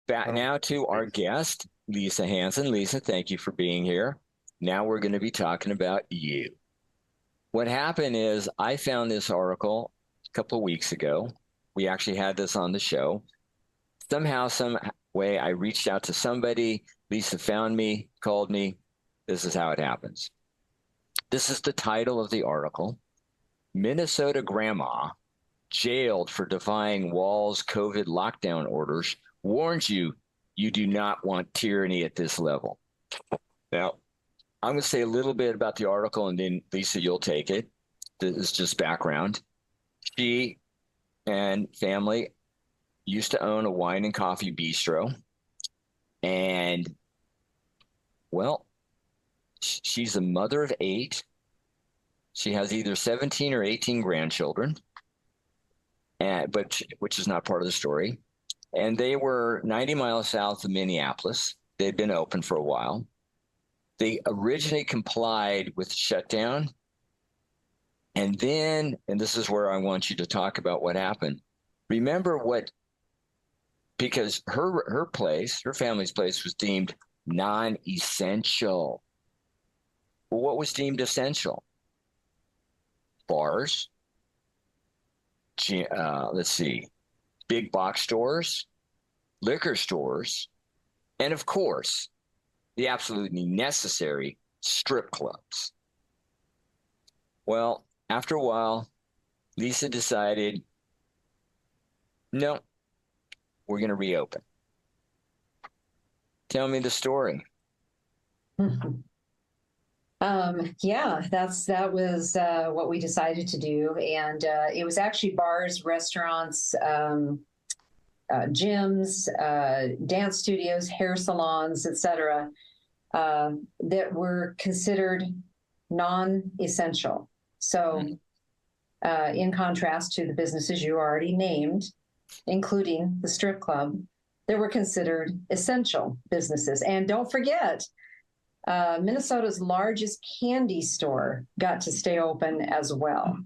back now to our guest, Lisa Hanson. Lisa, thank you for being here. Now we're going to be talking about you. What happened is I found this article a couple of weeks ago. We actually had this on the show. Somehow, some way, I reached out to somebody. Lisa found me, called me. This is how it happens. This is the title of the article. Minnesota grandma jailed for defying Walz COVID lockdown orders warns you do not want tyranny at this level. Now, I'm going to say a little bit about the article, and then, Lisa, you'll take it. This is just background. She and family used to own a wine and coffee bistro. And, well, she's a mother of 8. She has either 17 or 18 grandchildren, which is not part of the story. And they were 90 miles south of Minneapolis. They'd been open for a while. They originally complied with shutdown. And then, and this is where I want you to talk about what happened. Remember because her family's place was deemed non-essential. Well, what was deemed essential? Bars, big box stores, liquor stores, and of course, the absolutely necessary strip clubs. Well, after a while, Lisa decided, no, we're going to reopen. Tell me the story. That was what we decided to do. And it was actually bars, restaurants, gyms, dance studios, hair salons, etc., that were considered non-essential. So in contrast to the businesses you already named, including the strip club, they were considered essential businesses. And don't forget, Minnesota's largest candy store got to stay open as well.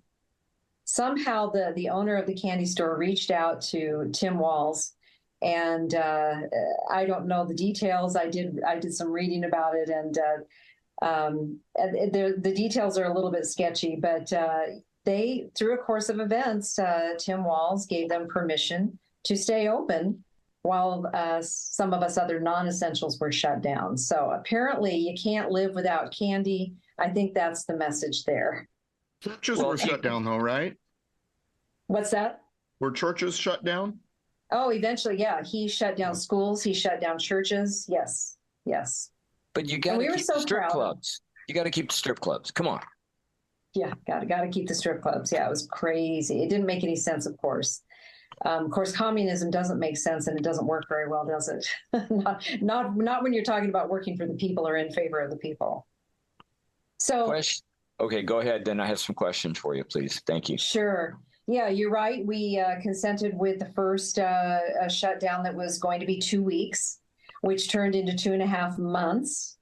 Somehow the owner of the candy store reached out to Tim Walz, and I don't know the details. I did some reading about it, and the details are a little bit sketchy, but they, through a course of events, Tim Walz gave them permission to stay open while some of us other non-essentials were shut down. So apparently you can't live without candy. I think that's the message there. Churches were shut down though, right? What's that? Were churches shut down? Oh, eventually, yeah. He shut down schools. He shut down churches. Yes, yes. But you got to keep the strip clubs. You got to keep the strip clubs. Come on. Yeah, got to keep the strip clubs. Yeah, it was crazy. It didn't make any sense, of course. Of course, communism doesn't make sense, and it doesn't work very well, does it? not when you're talking about working for the people or in favor of the people. So, okay, go ahead. Then I have some questions for you, please. Thank you. Sure. Yeah, you're right. We consented with the first shutdown that was going to be 2 weeks, which turned into 2.5 months.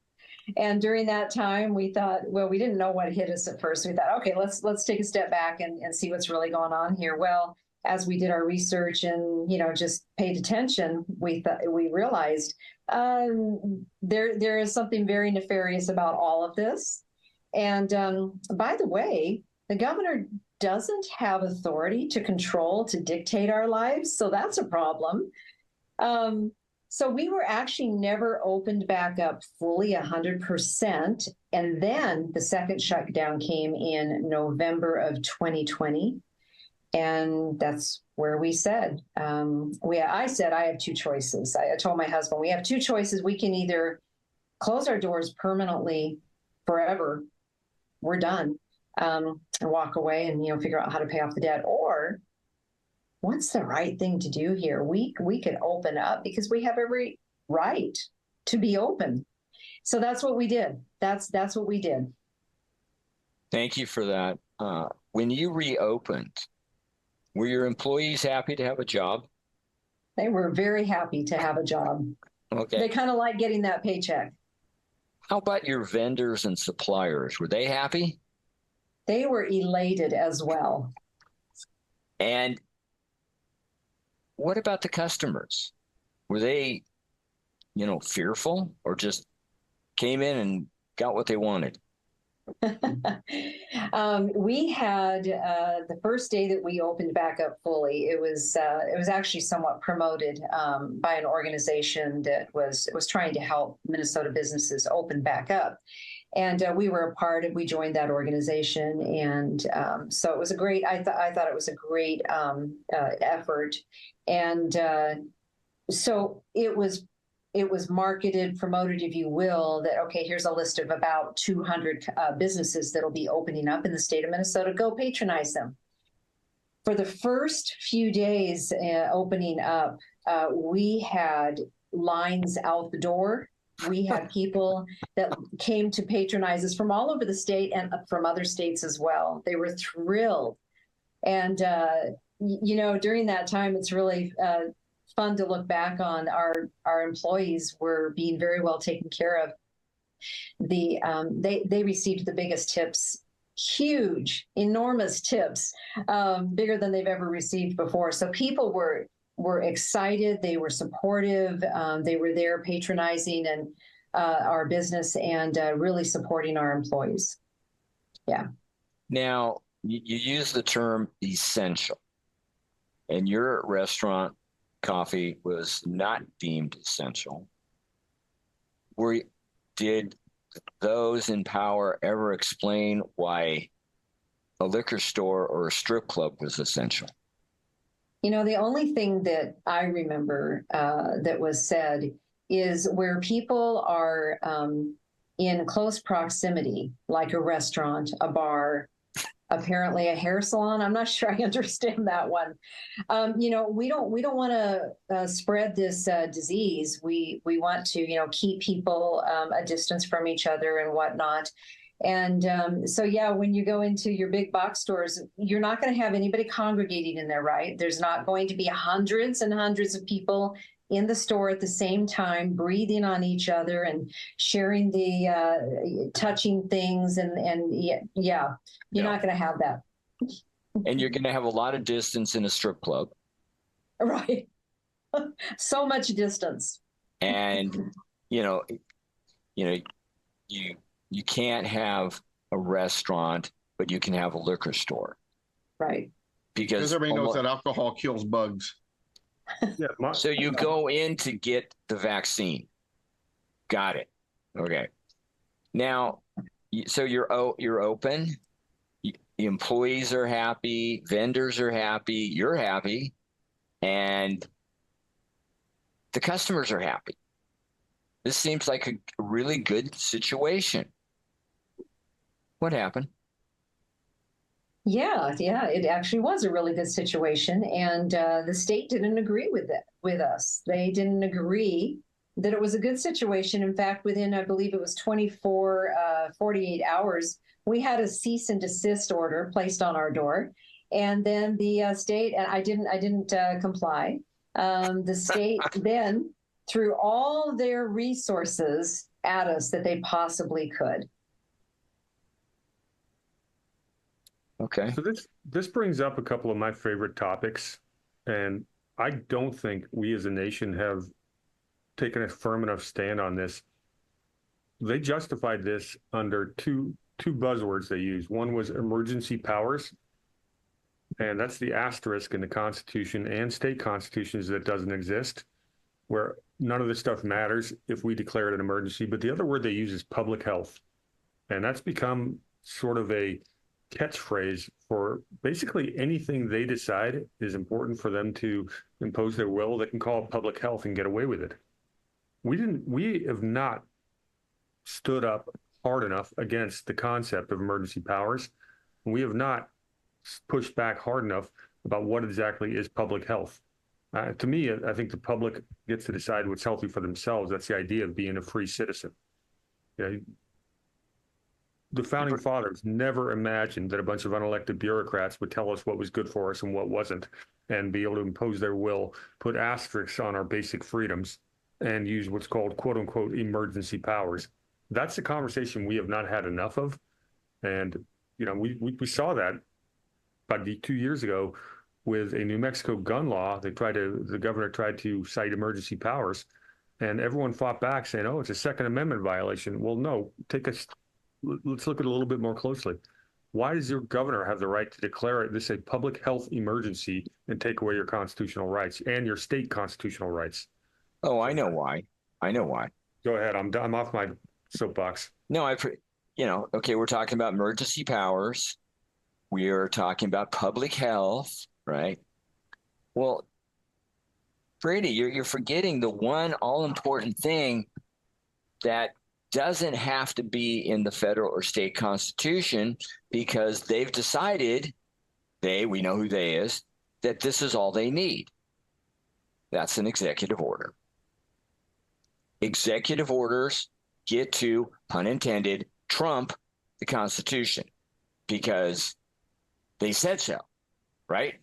And during that time, we thought, well, we didn't know what hit us at first. We thought, okay, let's take a step back and see what's really going on here. Well, as we did our research and just paid attention, we realized there is something very nefarious about all of this. And by the way, the governor doesn't have authority to control, to dictate our lives, so that's a problem. So we were actually never opened back up fully 100%, and then the second shutdown came in November of 2020. And that's where we said, I said, I have 2 choices. I told my husband, we have 2 choices. We can either close our doors permanently forever, we're done, and walk away and, figure out how to pay off the debt. Or what's the right thing to do here? We could open up because we have every right to be open. So that's what we did. That's what we did. Thank you for that. When you reopened, were your employees happy to have a job? They were very happy to have a job. Okay. They kind of like getting that paycheck. How about your vendors and suppliers? Were they happy? They were elated as well. And what about the customers? Were they fearful, or just came in and got what they wanted? We had the first day that we opened back up fully. It was actually somewhat promoted by an organization that was trying to help Minnesota businesses open back up, and we were a part of. We joined that organization, and so it was a great. I thought it was a great effort, and so it was marketed, promoted, if you will, that, okay, here's a list of about 200 businesses that'll be opening up in the state of Minnesota. Go patronize them. For the first few days opening up, we had lines out the door. We had people that came to patronize us from all over the state and from other states as well. They were thrilled. And, during that time, it's really fun to look back on. Our employees were being very well taken care of. They received the biggest tips, huge, enormous tips, bigger than they've ever received before. So people were excited. They were supportive. They were there patronizing and our business and really supporting our employees. Yeah. Now, you use the term essential, and your restaurant coffee was not deemed essential. Did those in power ever explain why a liquor store or a strip club was essential? The only thing that I remember that was said is where people are in close proximity, like a restaurant, a bar, apparently a hair salon. I'm not sure I understand that one. We don't want to spread this disease. We want to, keep people a distance from each other and whatnot. And so, yeah, when you go into your big box stores, you're not going to have anybody congregating in there, right? There's not going to be hundreds and hundreds of people in the store at the same time, breathing on each other and sharing the touching things. And yeah, you're not going to have that. And you're going to have a lot of distance in a strip club. Right. So much distance. And, you can't have a restaurant, but you can have a liquor store. Right. Because everybody knows that alcohol kills bugs. Yeah, so you go in to get the vaccine. Got it. Okay. Now, so you're open. The employees are happy. Vendors are happy. You're happy. And the customers are happy. This seems like a really good situation. What happened? Yeah, it actually was a really good situation, and the state didn't agree with us. They didn't agree that it was a good situation. In fact, within, I believe it was 48 hours, we had a cease and desist order placed on our door, and then the state, and I didn't comply. The state then threw all their resources at us that they possibly could. Okay. So this brings up a couple of my favorite topics, and I don't think we as a nation have taken a firm enough stand on this. They justified this under two buzzwords they used. One was emergency powers, and that's the asterisk in the Constitution and state constitutions that doesn't exist, where none of this stuff matters if we declare it an emergency. But the other word they use is public health, and that's become sort of a catchphrase for basically anything they decide is important for them to impose their will. They can call it public health and get away with it. We have not stood up hard enough against the concept of emergency powers. We have not pushed back hard enough about what exactly is public health. To me, I think the public gets to decide what's healthy for themselves. That's the idea of being a free citizen. The founding fathers never imagined that a bunch of unelected bureaucrats would tell us what was good for us and what wasn't, and be able to impose their will, put asterisks on our basic freedoms, and use what's called quote unquote emergency powers. That's the conversation we have not had enough of. And, we saw that about 2 years ago with a New Mexico gun law. The governor tried to cite emergency powers, And everyone fought back saying, oh, it's a Second Amendment violation. Well, no, let's look at it a little bit more closely. Why does your governor have the right to declare this a public health emergency and take away your constitutional rights and your state constitutional rights? Oh, I know why. I know why. Go ahead. I'm off my soapbox. No, okay, we're talking about emergency powers. We are talking about public health, right? Well, Brady, you're forgetting the one all-important thing that doesn't have to be in the federal or state constitution, because they've decided, we know who they is, that this is all they need. That's an executive order. Executive orders get to, pun intended, trump the Constitution because they said so, right?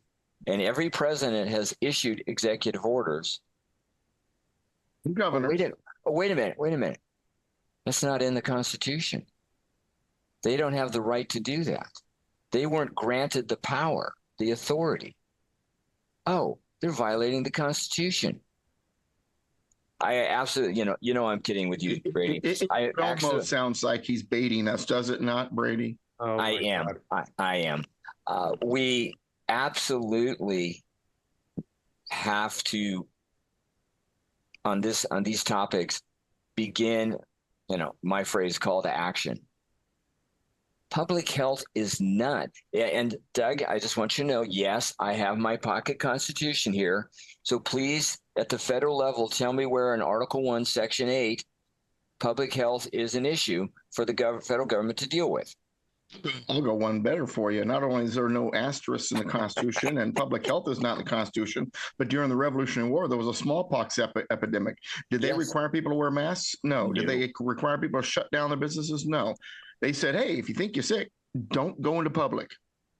And every president has issued executive orders. Governor. Wait a minute. That's not in the Constitution. They don't have the right to do that. They weren't granted the power, the authority. Oh, they're violating the Constitution. I absolutely, I'm kidding with you, Brady. It almost sounds like he's baiting us, does it not, Brady? Oh, I am. We absolutely have to, on these topics, begin, my phrase, call to action. Public health is not. And Doug, I just want you to know, yes, I have my pocket constitution here. So please, at the federal level, tell me where in Article 1, Section 8, public health is an issue for the federal government to deal with. I'll go one better for you. Not only is there no asterisk in the Constitution, and public health is not in the Constitution, but during the Revolutionary War, there was a smallpox epidemic. Did they require people to wear masks? No. Did they require people to shut down their businesses? No. They said, hey, if you think you're sick, don't go into public.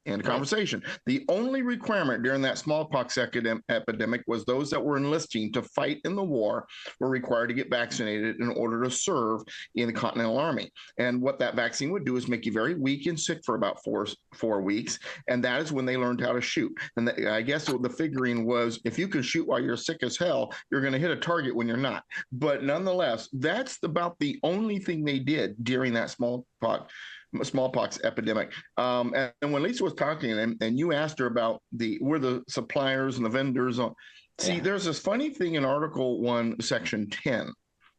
End of conversation. The only requirement during that smallpox epidemic was those that were enlisting to fight in the war were required to get vaccinated in order to serve in the Continental Army. And what that vaccine would do is make you very weak and sick for about four weeks. And that is when they learned how to shoot. And I guess the figuring was, if you can shoot while you're sick as hell, you're going to hit a target when you're not. But nonetheless, that's about the only thing they did during that smallpox epidemic. And when Lisa was talking and you asked her about where the suppliers and the vendors on, there's this funny thing in Article 1, Section 10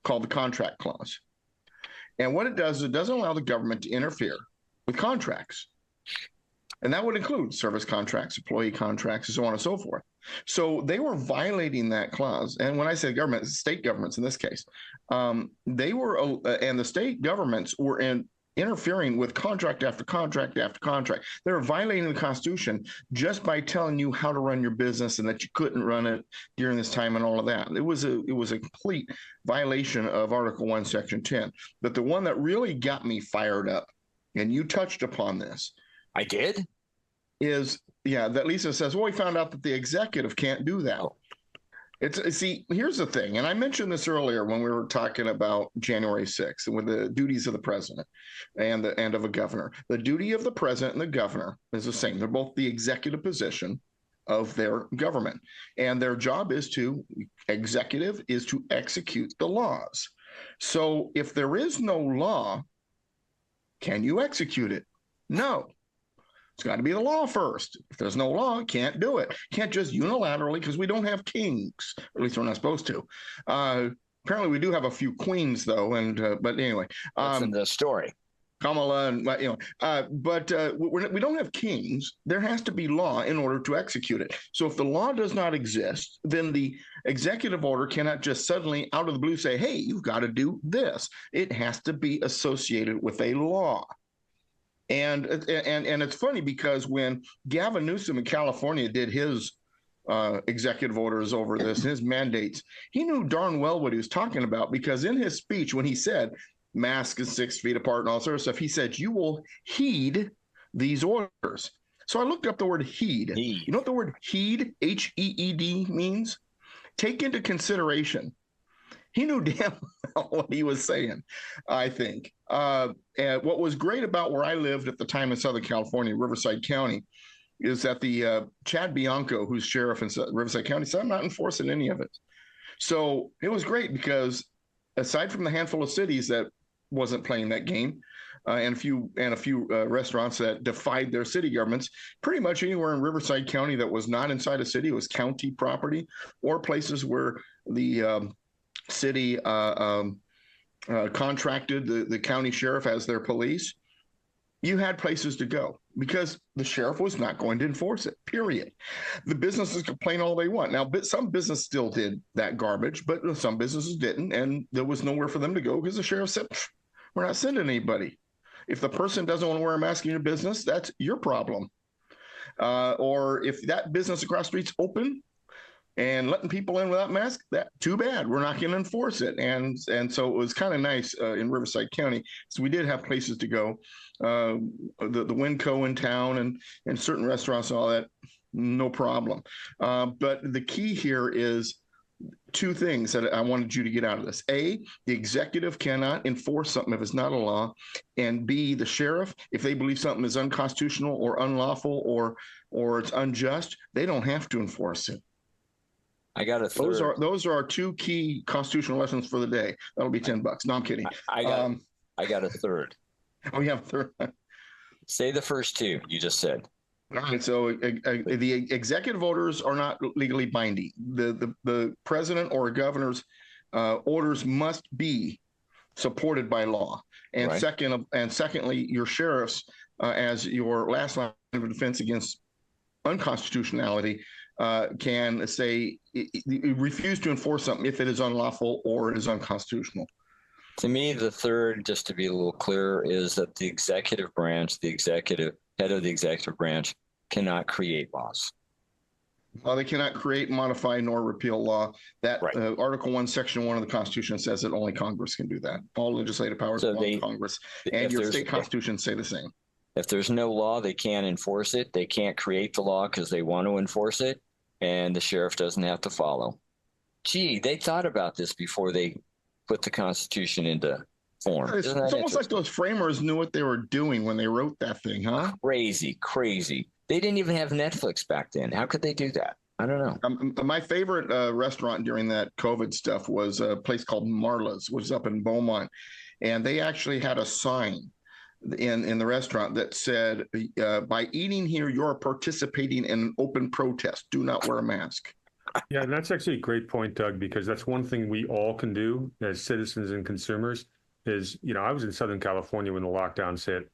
called the contract clause. And what it does is it doesn't allow the government to interfere with contracts. And that would include service contracts, employee contracts, and so on and so forth. So they were violating that clause. And when I say government, state governments in this case, they were, and the state governments were interfering with contract after contract after contract. They were violating the Constitution just by telling you how to run your business and that you couldn't run it during this time and all of that. It was a complete violation of Article 1, Section 10. But the one that really got me fired up, and you touched upon this. I did? Is, that Lisa says, well, we found out that the executive can't do that. Oh. Here's the thing, and I mentioned this earlier when we were talking about January 6th and with the duties of the president and of a governor. The duty of the president and the governor is the same. They're both the executive position of their government, and their job is to execute the laws. So if there is no law, can you execute it? No. It's got to be the law first. If there's no law, can't do it. Can't just unilaterally, because we don't have kings. At least we're not supposed to. Apparently, we do have a few queens, though. But anyway, that's in the story. Kamala, and we don't have kings. There has to be law in order to execute it. So if the law does not exist, then the executive order cannot just suddenly out of the blue say, "Hey, you've got to do this." It has to be associated with a law. And it's funny because when Gavin Newsom in California did his executive orders over this, his mandates, he knew darn well what he was talking about, because in his speech, when he said masks is 6 feet apart and all sort of stuff, he said, you will heed these orders. So I looked up the word heed. You know what the word heed, H-E-E-D, means? Take into consideration. He knew damn well what he was saying, I think. And what was great about where I lived at the time in Southern California, Riverside County, is that the Chad Bianco, who's sheriff in Riverside County, said, I'm not enforcing any of it. So it was great because aside from the handful of cities that wasn't playing that game, and a few restaurants that defied their city governments, pretty much anywhere in Riverside County that was not inside a city, it was county property, or places where the city contracted the county sheriff as their police. You had places to go because the sheriff was not going to enforce it, period. The businesses complain all they want. Now, some business still did that garbage, but some businesses didn't, and there was nowhere for them to go because the sheriff said, we're not sending anybody. If the person doesn't want to wear a mask in your business, that's your problem. Or if that business across the street's open and letting people in without masks, that too bad. We're not going to enforce it. And so it was kind of nice in Riverside County. So we did have places to go. The Winco in town and certain restaurants and all that, no problem. But the key here is two things that I wanted you to get out of this. A, the executive cannot enforce something if it's not a law. And B, the sheriff, if they believe something is unconstitutional or unlawful or it's unjust, they don't have to enforce it. I got a third. Those are our two key constitutional lessons for the day. That'll be $10. No, I'm kidding. I got a third. Oh, you have a third. Say the first two you just said. All right. So the executive orders are not legally binding. The president or governor's orders must be supported by law. And Right. Secondly, your sheriffs, as your last line of defense against unconstitutionality, can say refuse to enforce something if it is unlawful or it is unconstitutional. To me, the third, just to be a little clearer, is that the executive branch, the head of the executive branch, cannot create laws. They cannot create, modify, nor repeal law. That Right. Article 1, Section 1 of the Constitution says that only Congress can do that. All legislative powers belong to Congress. And your state constitutions say the same. If there's no law, they can't enforce it. They can't create the law because they want to enforce it, and the sheriff doesn't have to follow. Gee, they thought about this before they put the Constitution into form. It's almost like those framers knew what they were doing when they wrote that thing, huh? Crazy. They didn't even have Netflix back then. How could they do that? I don't know. My favorite restaurant during that COVID stuff was a place called Marla's, which is up in Beaumont. And they actually had a sign in the restaurant that said, by eating here, you're participating in an open protest. Do not wear a mask. Yeah, and that's actually a great point, Doug, because that's one thing we all can do as citizens and consumers is, I was in Southern California when the lockdowns hit.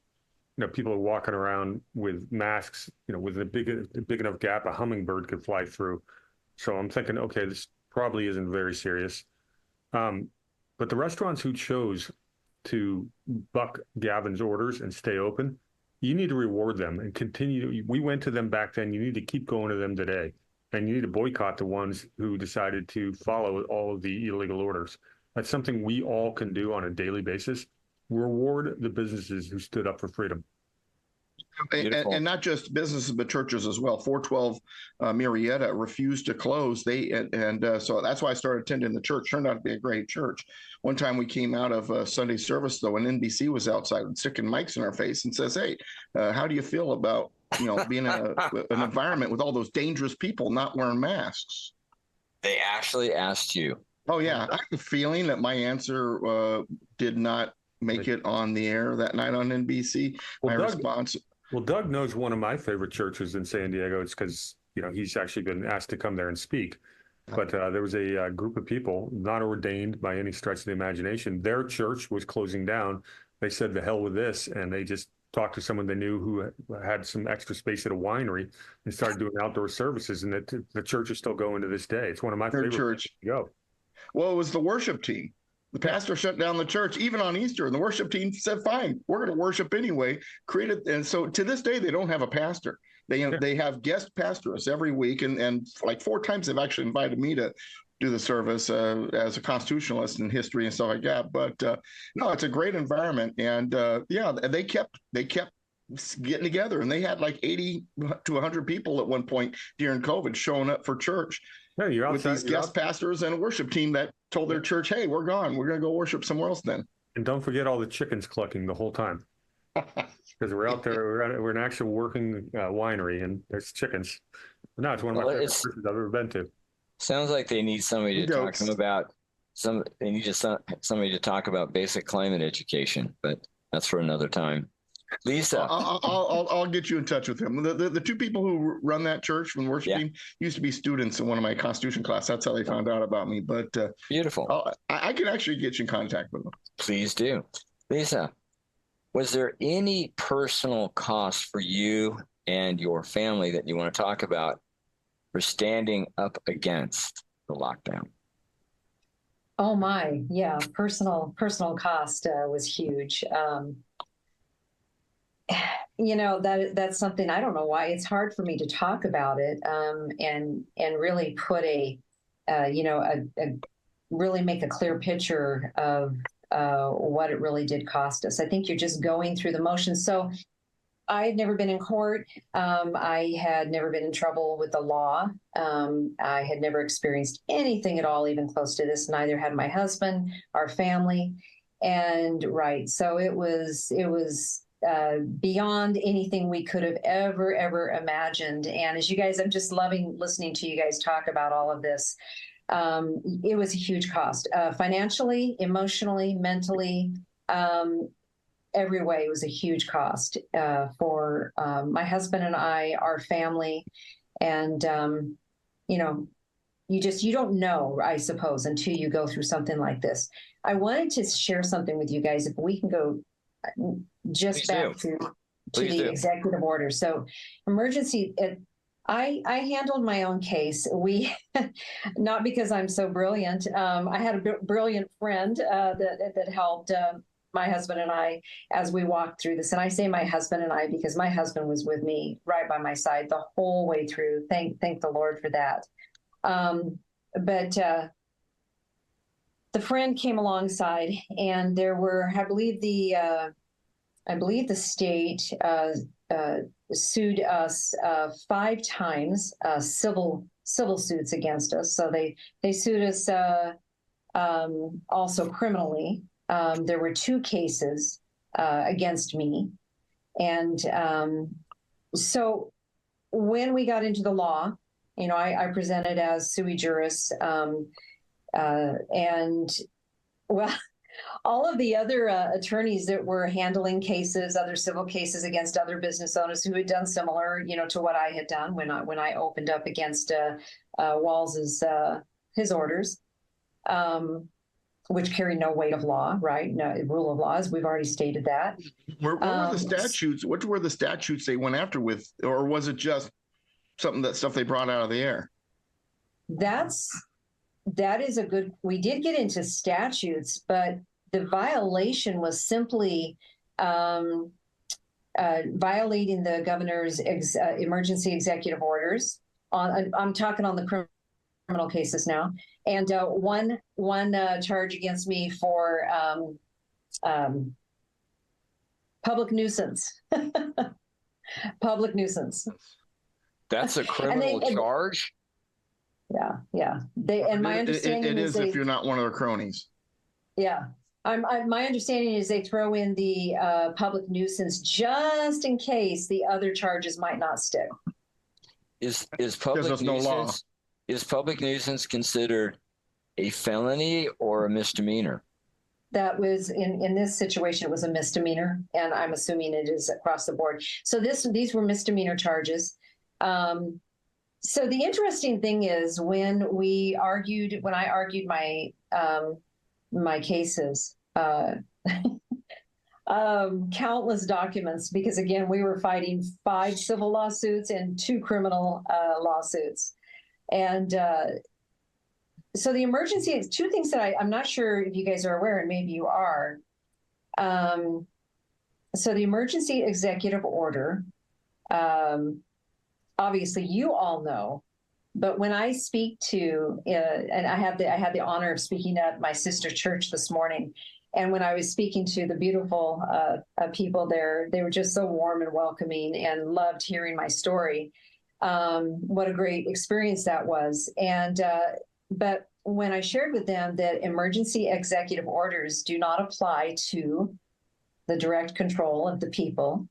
People are walking around with masks, with a big enough gap a hummingbird could fly through. So I'm thinking, okay, this probably isn't very serious. But the restaurants who chose to buck Gavin's orders and stay open, you need to reward them and continue. We went to them back then. You need to keep going to them today. And you need to boycott the ones who decided to follow all of the illegal orders. That's something we all can do on a daily basis. Reward the businesses who stood up for freedom. And not just businesses, but churches as well. 412 Murrieta refused to close. So that's why I started attending the church. Turned out to be a great church. One time we came out of Sunday service, though, and NBC was outside sticking mics in our face and says, hey, how do you feel about being in an environment with all those dangerous people not wearing masks? They actually asked you. Oh, yeah. I have a feeling that my answer did not make it on the air that night on NBC. Well, Doug knows one of my favorite churches in San Diego. It's because, he's actually been asked to come there and speak. But there was a group of people not ordained by any stretch of the imagination. Their church was closing down. They said, the hell with this. And they just talked to someone they knew who had some extra space at a winery and started doing outdoor services. And the church is still going to this day. It's one of my favorite church. To go. Well, it was the worship team. The pastor shut down the church, even on Easter, and the worship team said, fine, we're going to worship anyway. And so to this day, they don't have a pastor. They have guest pastoress every week, and like 4 times they've actually invited me to do the service as a constitutionalist in history and stuff like that. But no, it's a great environment. And they kept getting together, and they had like 80 to 100 people at one point during COVID showing up for church. Yeah, you're outside, with these guest pastors and a worship team that told their church, hey, we're gone. We're going to go worship somewhere else then. And don't forget all the chickens clucking the whole time. Because we're out there, we're an actual working winery, and there's chickens. No, it's one of my favorite places I've ever been to. Sounds like they need somebody to talk to Goats. them about they need just somebody to talk about basic climate education, but that's for another time. Lisa. I'll get you in touch with him. The two people who run that church and worship team used to be students in one of my Constitution class. That's how they found out about me. But beautiful. I can actually get you in contact with them. Please do. Lisa, was there any personal cost for you and your family that you want to talk about for standing up against the lockdown? Oh my, yeah, personal cost was huge. That's something, I don't know why it's hard for me to talk about it, and really put really make a clear picture of what it really did cost us. I think you're just going through the motions. So I had never been in court. I had never been in trouble with the law. I had never experienced anything at all, even close to this. Neither had my husband, our family. And so it was beyond anything we could have ever imagined. And as you guys, I'm just loving listening to you guys talk about all of this. It was a huge cost, financially, emotionally, mentally, every way. It was a huge cost for my husband and I, our family. And, you don't know, I suppose, until you go through something like this. I wanted to share something with you guys, if we can go just back to the executive order. So emergency, I handled my own case. Not because I'm so brilliant. I had a brilliant friend that helped my husband and I as we walked through this. And I say my husband and I because my husband was with me right by my side the whole way through. Thank the Lord for that. But the friend came alongside, and there were, I believe the state sued us 5 times, civil suits against us. So they sued us also criminally. There were 2 cases against me, and so when we got into the law, I presented as sui juris, and well, all of the other attorneys that were handling cases, other civil cases against other business owners who had done similar, to what I had done when I opened up against Walz's his orders, which carry no weight of law, right? No rule of law, as we've already stated that. Where were the statutes? What were the statutes they went after with, or was it just stuff they brought out of the air? That is a good, we did get into statutes, but the violation was simply violating the governor's emergency executive orders. I'm talking on the criminal cases now, and one charge against me for public nuisance. Public nuisance. That's a criminal charge? Yeah. My understanding is if you're not one of their cronies. Yeah. My understanding is they throw in the public nuisance just in case the other charges might not stick. Is public nuisance considered a felony or a misdemeanor? That was in this situation, it was a misdemeanor, and I'm assuming it is across the board. So these were misdemeanor charges. So the interesting thing is when I argued my my cases, countless documents, because again, we were fighting 5 civil lawsuits and 2 criminal lawsuits. And so the emergency is 2 things that I'm not sure if you guys are aware, and maybe you are. So the emergency executive order, obviously you all know, but when I speak to, and I had the honor of speaking at my sister church this morning, and when I was speaking to the beautiful people there, they were just so warm and welcoming and loved hearing my story. What a great experience that was. And but when I shared with them that emergency executive orders do not apply to the direct control of the people,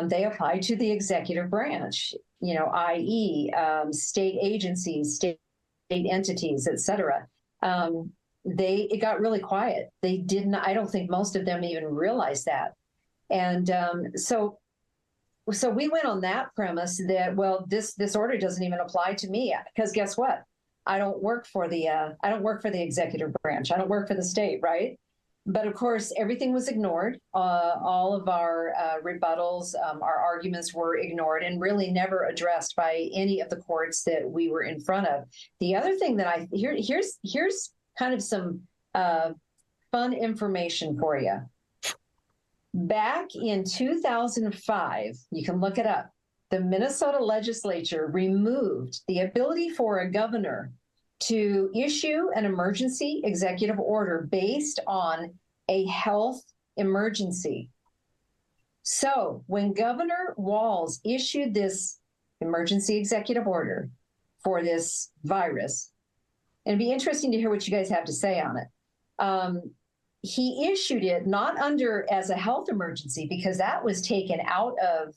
they apply to the executive branch, i.e. State agencies, state entities, et cetera, it got really quiet. They didn't. I don't think most of them even realized that. And so we went on that premise that, well, this order doesn't even apply to me, because guess what? I don't work for the executive branch. I don't work for the state, right? But of course, everything was ignored. All of our rebuttals, our arguments were ignored and really never addressed by any of the courts that we were in front of. The other thing that here's kind of some fun information for you. Back in 2005, you can look it up, the Minnesota legislature removed the ability for a governor to issue an emergency executive order based on a health emergency. So when Governor Walz issued this emergency executive order for this virus, and it'd be interesting to hear what you guys have to say on it. He issued it not as a health emergency, because that was taken out of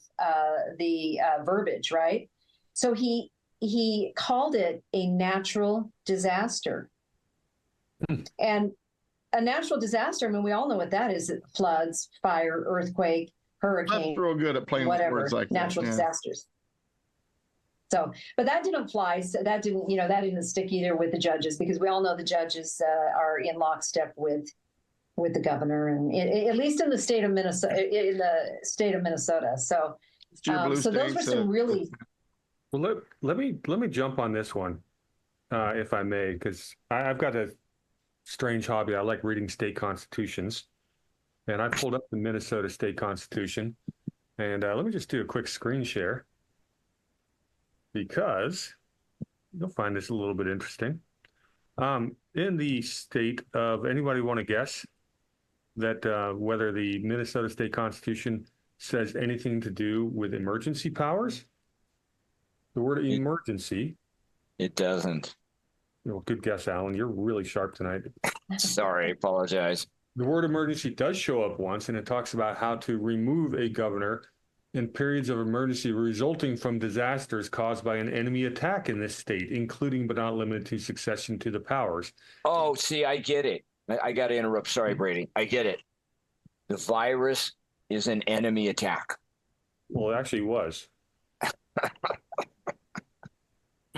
the verbiage, right? So he called it a natural disaster. And a natural disaster, I mean, we all know what that is: floods, fire, earthquake, hurricane. That's real good at playing with words like natural that. disasters. So, but that didn't fly. So that didn't stick either with the judges, because we all know the judges are in lockstep with the governor, and at least in the state of Minnesota. So, so those were some really. Well, let me jump on this one, if I may, because I've got a strange hobby. I like reading state constitutions, and I pulled up the Minnesota state constitution, and let me just do a quick screen share, because you'll find this a little bit interesting. In the state of, anybody want to guess that whether the Minnesota state constitution says anything to do with emergency powers? The word emergency. It doesn't. Well, good guess, Alan. You're really sharp tonight. Sorry, apologize. The word emergency does show up once, and it talks about how to remove a governor in periods of emergency resulting from disasters caused by an enemy attack in this state, including but not limited to succession to the powers. Oh, see, I get it. I got to interrupt. Sorry, Brady. I get it. The virus is an enemy attack. Well, it actually was.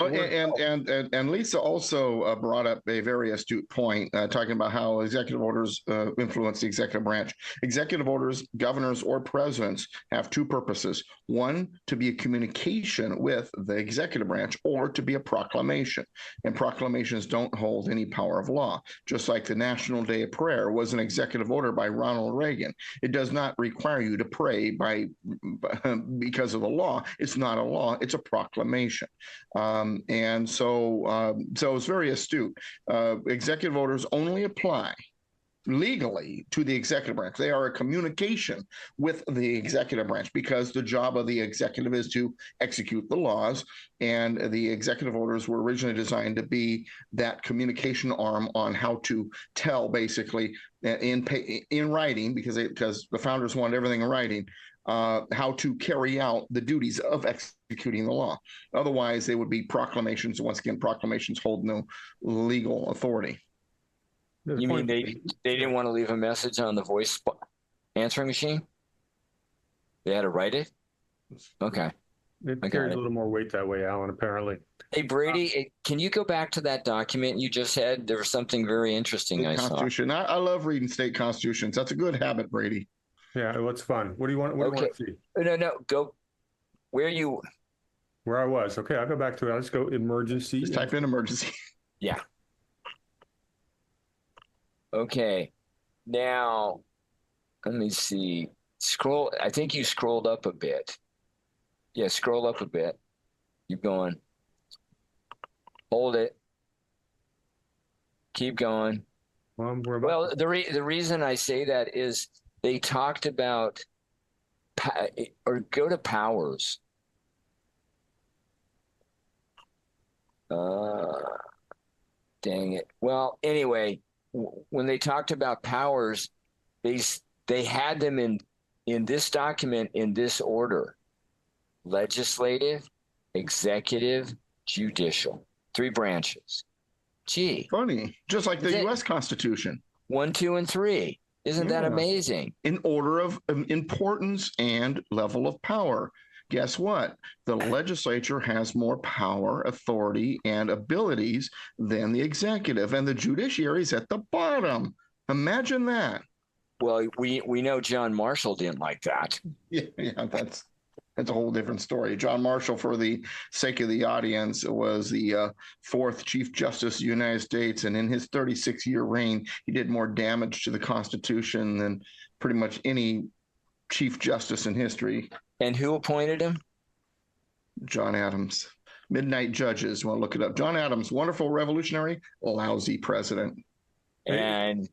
Well, and Lisa also brought up a very astute point, talking about how executive orders influence the executive branch. Executive orders, governors or presidents, have two purposes. One, to be a communication with the executive branch, or to be a proclamation. And proclamations don't hold any power of law. Just like the National Day of Prayer was an executive order by Ronald Reagan. It does not require you to pray because of the law. It's not a law. It's a proclamation. And so it's very astute. Executive orders only apply legally to the executive branch. They are a communication with the executive branch, because the job of the executive is to execute the laws, and the executive orders were originally designed to be that communication arm on how to tell, basically, in writing, because the founders wanted everything in writing, how to carry out the duties of executing the law. Otherwise, they would be proclamations. Once again, proclamations hold no legal authority. You mean they didn't want to leave a message on the voice answering machine? They had to write it? Okay. It carries a little more weight that way, Alan, apparently. Hey, Brady, can you go back to that document you just had? There was something very interesting I saw. Constitution. I love reading state constitutions. That's a good habit, Brady. Yeah, what's fun? What do you want? What do you want to see? No, go where I was. Okay, I'll go back to it. Let's go emergency. Just type in emergency. Yeah. Okay. Now, let me see. Scroll. I think you scrolled up a bit. Yeah, scroll up a bit. Keep going. Hold it. Keep going. Well, the reason I say that is they talked about, or go to powers. Dang it. Well, anyway, when they talked about powers, they had them in this document in this order: legislative, executive, judicial, 3 branches. Gee, Funny. Just like the U.S. Constitution. 1, 2, and 3. Isn't that amazing? In order of importance and level of power. Guess what? The legislature has more power, authority, and abilities than the executive, and the judiciary is at the bottom. Imagine that. Well, we know John Marshall didn't like that. Yeah, that's a whole different story. John Marshall, for the sake of the audience, was the fourth Chief Justice of the United States, and in his 36-year reign, he did more damage to the Constitution than pretty much any Chief Justice in history. And who appointed him? John Adams. Midnight Judges. Want to look it up? John Adams, wonderful revolutionary, lousy president. And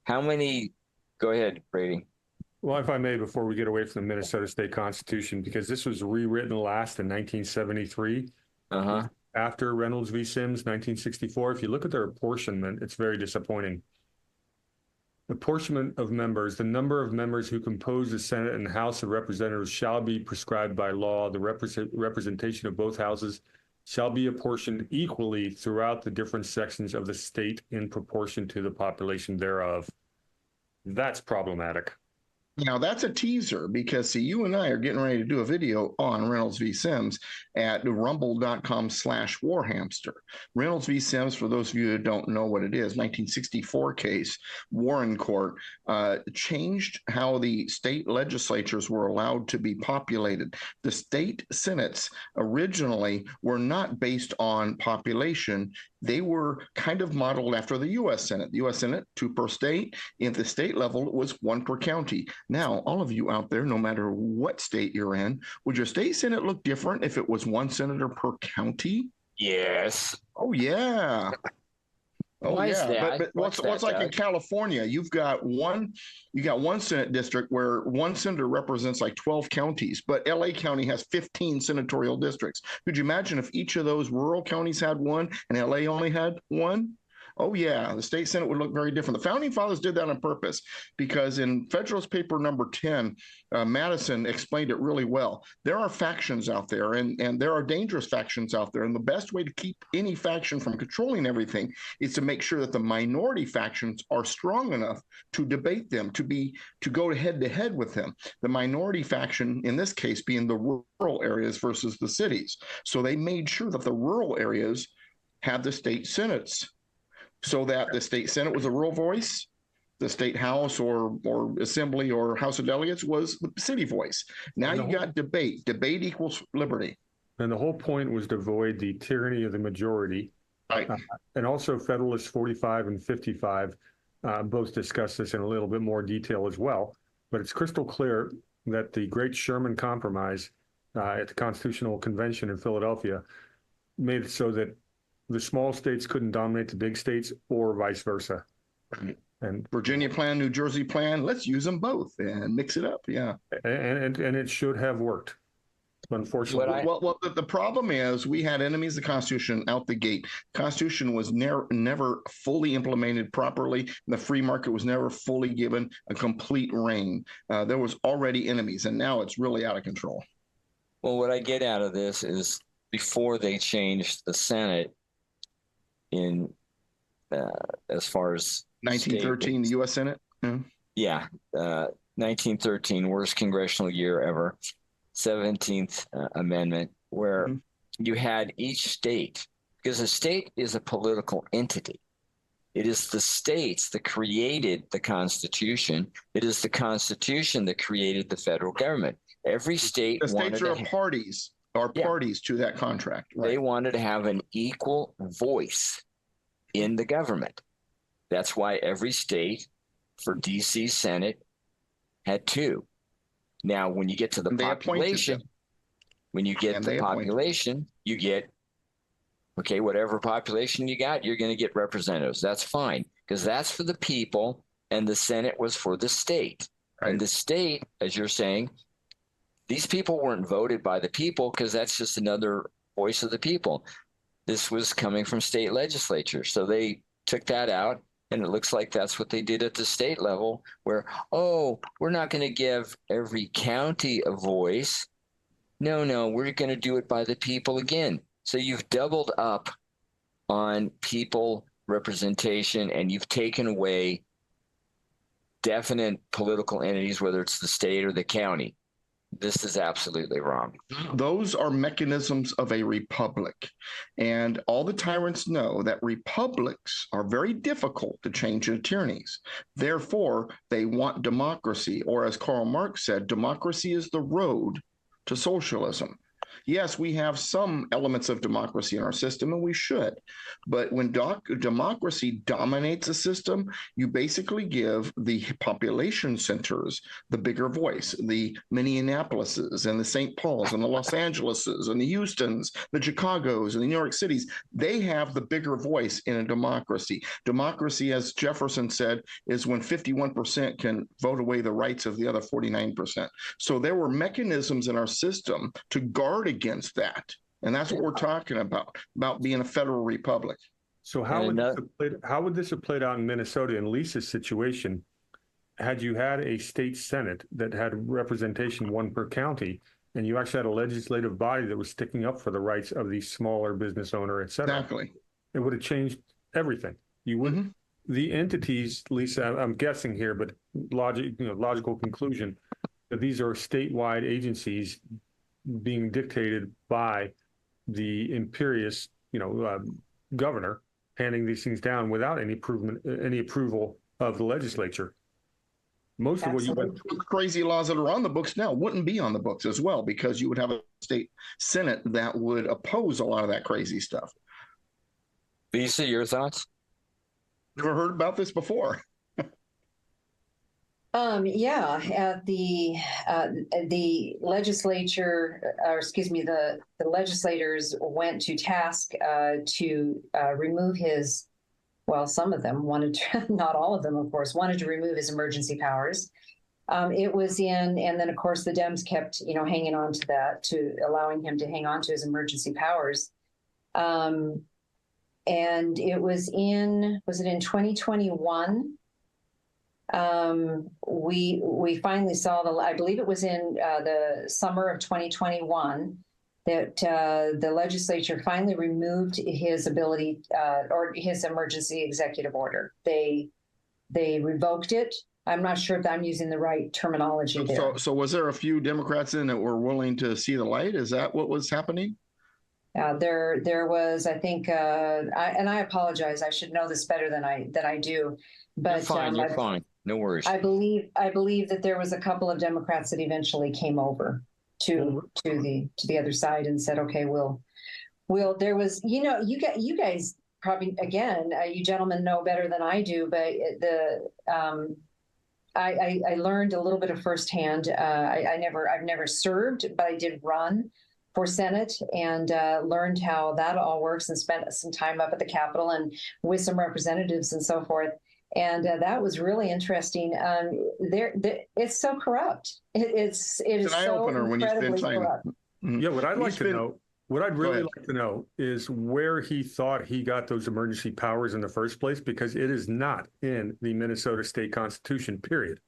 how many? Go ahead, Brady. Well, if I may, before we get away from the Minnesota State Constitution, because this was rewritten last in 1973, after Reynolds v. Sims, 1964. If you look at their apportionment, it's very disappointing. Apportionment of members, the number of members who compose the Senate and House of Representatives shall be prescribed by law. The representation of both houses shall be apportioned equally throughout the different sections of the state in proportion to the population thereof. That's problematic. Now, that's a teaser because, see, you and I are getting ready to do a video on Reynolds v. Sims at rumble.com/warhamster. Reynolds v. Sims, for those of you who don't know what it is, 1964 case, Warren Court, changed how the state legislatures were allowed to be populated. The state senates originally were not based on population. They were kind of modeled after the U.S. Senate. The U.S. Senate, 2 per state. At the state level, it was 1 per county. Now, all of you out there, no matter what state you're in, would your state Senate look different if it was 1 senator per county? Yes. Oh, yeah. Oh, Why is yeah. that? But what's like in California? You got one Senate district where 1 senator represents like 12 counties, but LA County has 15 senatorial districts. Could you imagine if each of those rural counties had 1 and LA only had 1? Oh, yeah, the state Senate would look very different. The Founding Fathers did that on purpose because in Federalist Paper number 10, Madison explained it really well. There are factions out there, and there are dangerous factions out there, and the best way to keep any faction from controlling everything is to make sure that the minority factions are strong enough to debate them, to go head-to-head with them. The minority faction, in this case, being the rural areas versus the cities. So they made sure that the rural areas had the state senates, so that the state Senate was a rural voice, the state House or Assembly or House of Delegates was the city voice. Now you got debate. Debate equals liberty. And the whole point was to avoid the tyranny of the majority. Right. And also Federalists 45 and 55 both discuss this in a little bit more detail as well. But it's crystal clear that the Great Sherman Compromise at the Constitutional Convention in Philadelphia made it so that the small states couldn't dominate the big states or vice versa. And Virginia plan, New Jersey plan, let's use them both and mix it up. Yeah. And it should have worked. Unfortunately. Well, the problem is we had enemies of the Constitution out the gate. The Constitution was never fully implemented properly. The free market was never fully given a complete reign. There was already enemies, and now it's really out of control. Well, what I get out of this is before they changed the Senate, in as far as 1913, the U.S. Senate. Yeah, 1913, worst congressional year ever. 17th Amendment, where you had each state, because a state is a political entity. It is the states that created the Constitution. It is the Constitution that created the federal government. Every state the states are parties. Parties to that contract. Right? They wanted to have an equal voice in the government. That's why every state for DC Senate had 2. Now, when you get to the population, you get, okay, whatever population you got, you're going to get representatives. That's fine, because that's for the people, and the Senate was for the state. Right. And the state, as you're saying, these people weren't voted by the people because that's just another voice of the people. This was coming from state legislature. So they took that out, and it looks like that's what they did at the state level, where, we're not going to give every county a voice. No, we're going to do it by the people again. So you've doubled up on people representation, and you've taken away definite political entities, whether it's the state or the county. This is absolutely wrong. Those are mechanisms of a republic. And all the tyrants know that republics are very difficult to change into tyrannies. Therefore, they want democracy, or as Karl Marx said, democracy is the road to socialism. Yes, we have some elements of democracy in our system, and we should. But when democracy dominates a system, you basically give the population centers the bigger voice, the Minneapolises and the St. Pauls and the Los Angeleses and the Houstons, the Chicagos and the New York Cities. They have the bigger voice in a democracy. Democracy, as Jefferson said, is when 51% can vote away the rights of the other 49%. So there were mechanisms in our system to guard against that. And that's what we're talking about being a federal republic. So how would this have played out in Minnesota in Lisa's situation had you had a state Senate that had representation one per county, and you actually had a legislative body that was sticking up for the rights of the smaller business owner, et cetera? Exactly. It would have changed everything. You would the entities, Lisa, I'm guessing here, but logical conclusion that these are statewide agencies being dictated by the imperious, governor, handing these things down without any approval of the legislature. Most of what you crazy laws that are on the books now wouldn't be on the books as well, because you would have a state Senate that would oppose a lot of that crazy stuff. Lisa, your thoughts? Never heard about this before. The legislature, or excuse me, the legislators went to task to remove his, well, some of them wanted to, not all of them, of course, wanted to remove his emergency powers. It was in, and then of course the Dems kept, hanging on to that, to allowing him to hang on to his emergency powers. And it was it in 2021? We finally saw I believe it was in the summer of 2021 that the legislature finally removed his ability or his emergency executive order. They revoked it. I'm not sure if I'm using the right terminology there. So was there a few Democrats in that were willing to see the light? Is that what was happening? There was, I think, and I apologize. I should know this better than I do. But you're fine. No worries. I believe that there was a couple of Democrats that eventually came over to the other side and said, okay, we'll there was, you guys probably, again, you gentlemen know better than I do, but I learned a little bit of firsthand. I've never served, but I did run for Senate and learned how that all works, and spent some time up at the Capitol and with some representatives and so forth. And that was really interesting. It's so corrupt. It is an eye-opener when you spend time. Yeah, what I'd really like to know is where he thought he got those emergency powers in the first place, because it is not in the Minnesota state constitution, period.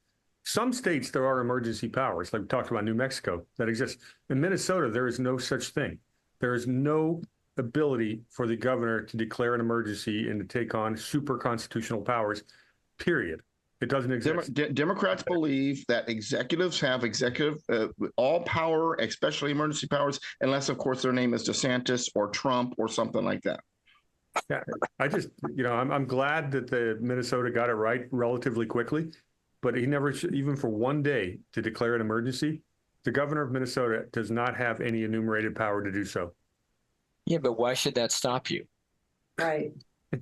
Some states, there are emergency powers, like we talked about New Mexico, that exist. In Minnesota, there is no such thing. There is no ability for the governor to declare an emergency and to take on super constitutional powers, period. It doesn't exist. Democrats believe that executives have all power, especially emergency powers, unless, of course, their name is DeSantis or Trump or something like that. Yeah, I'm glad that the Minnesota got it right relatively quickly, but he never, even for one day, to declare an emergency. The governor of Minnesota does not have any enumerated power to do so. Yeah, but why should that stop you? Right.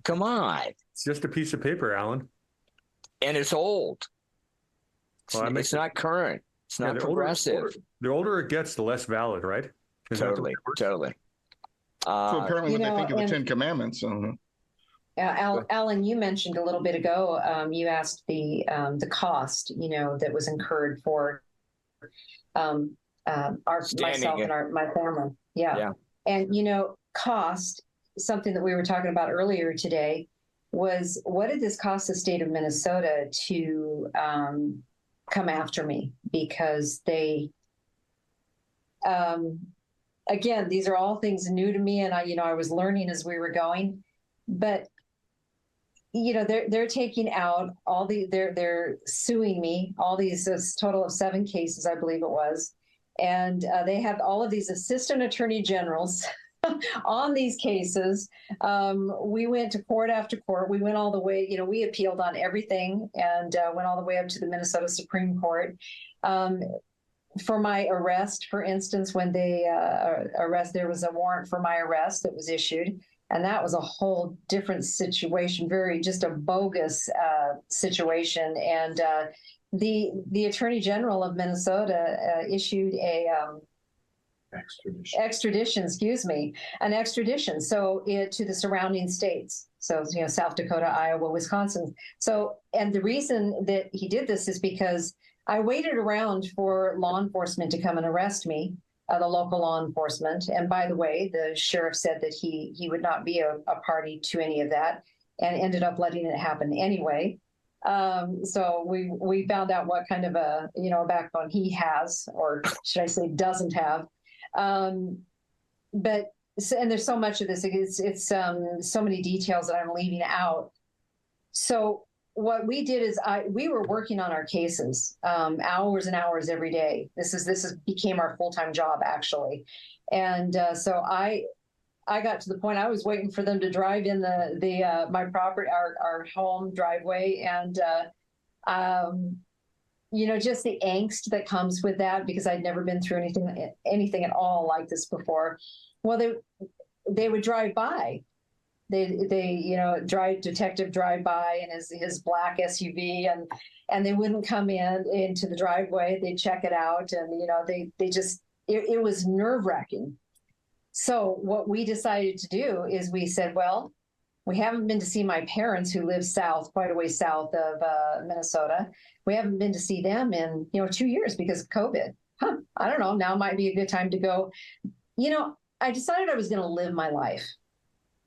Come on. It's just a piece of paper, Alan. And it's old. It's not current. It's not progressive. The older it gets, the less valid, right? Totally. So apparently what they think of the 10 Commandments. Alan, you mentioned a little bit ago, you asked the cost, that was incurred for myself and my family. Yeah. And, cost, something that we were talking about earlier today, was what did this cost the state of Minnesota to come after me? Because they, again, these are all things new to me. And I was learning as we were going. But they're taking out all they're suing me, all these, total of 7 cases, I believe it was. And they have all of these assistant attorney generals on these cases. We went to court after court. We went all the way, we appealed on everything and went all the way up to the Minnesota Supreme Court. For my arrest, for instance, when they there was a warrant for my arrest that was issued. And that was a whole different situation, just a bogus situation. And the Attorney General of Minnesota issued a extradition, so to the surrounding states. So, South Dakota, Iowa, Wisconsin. So, and the reason that he did this is because I waited around for law enforcement to come and arrest me. The local law enforcement. And by the way, the sheriff said that he would not be a party to any of that and ended up letting it happen anyway. So we found out what kind of a backbone he has, or should I say doesn't have. And there's so much of this, it's so many details that I'm leaving out. So what we did is we were working on our cases hours and hours every day. This became our full-time job, actually. And so I got to the point I was waiting for them to drive in my property, our home driveway, and just the angst that comes with that, because I'd never been through anything at all like this before. Well, they would drive by. Detective drive by in his black SUV, and they wouldn't come into the driveway. They'd check it out, and it was nerve-wracking. So what we decided to do is we said, well, we haven't been to see my parents who live quite a ways south of Minnesota. We haven't been to see them in 2 years because of COVID. I don't know. Now might be a good time to go. I decided I was going to live my life.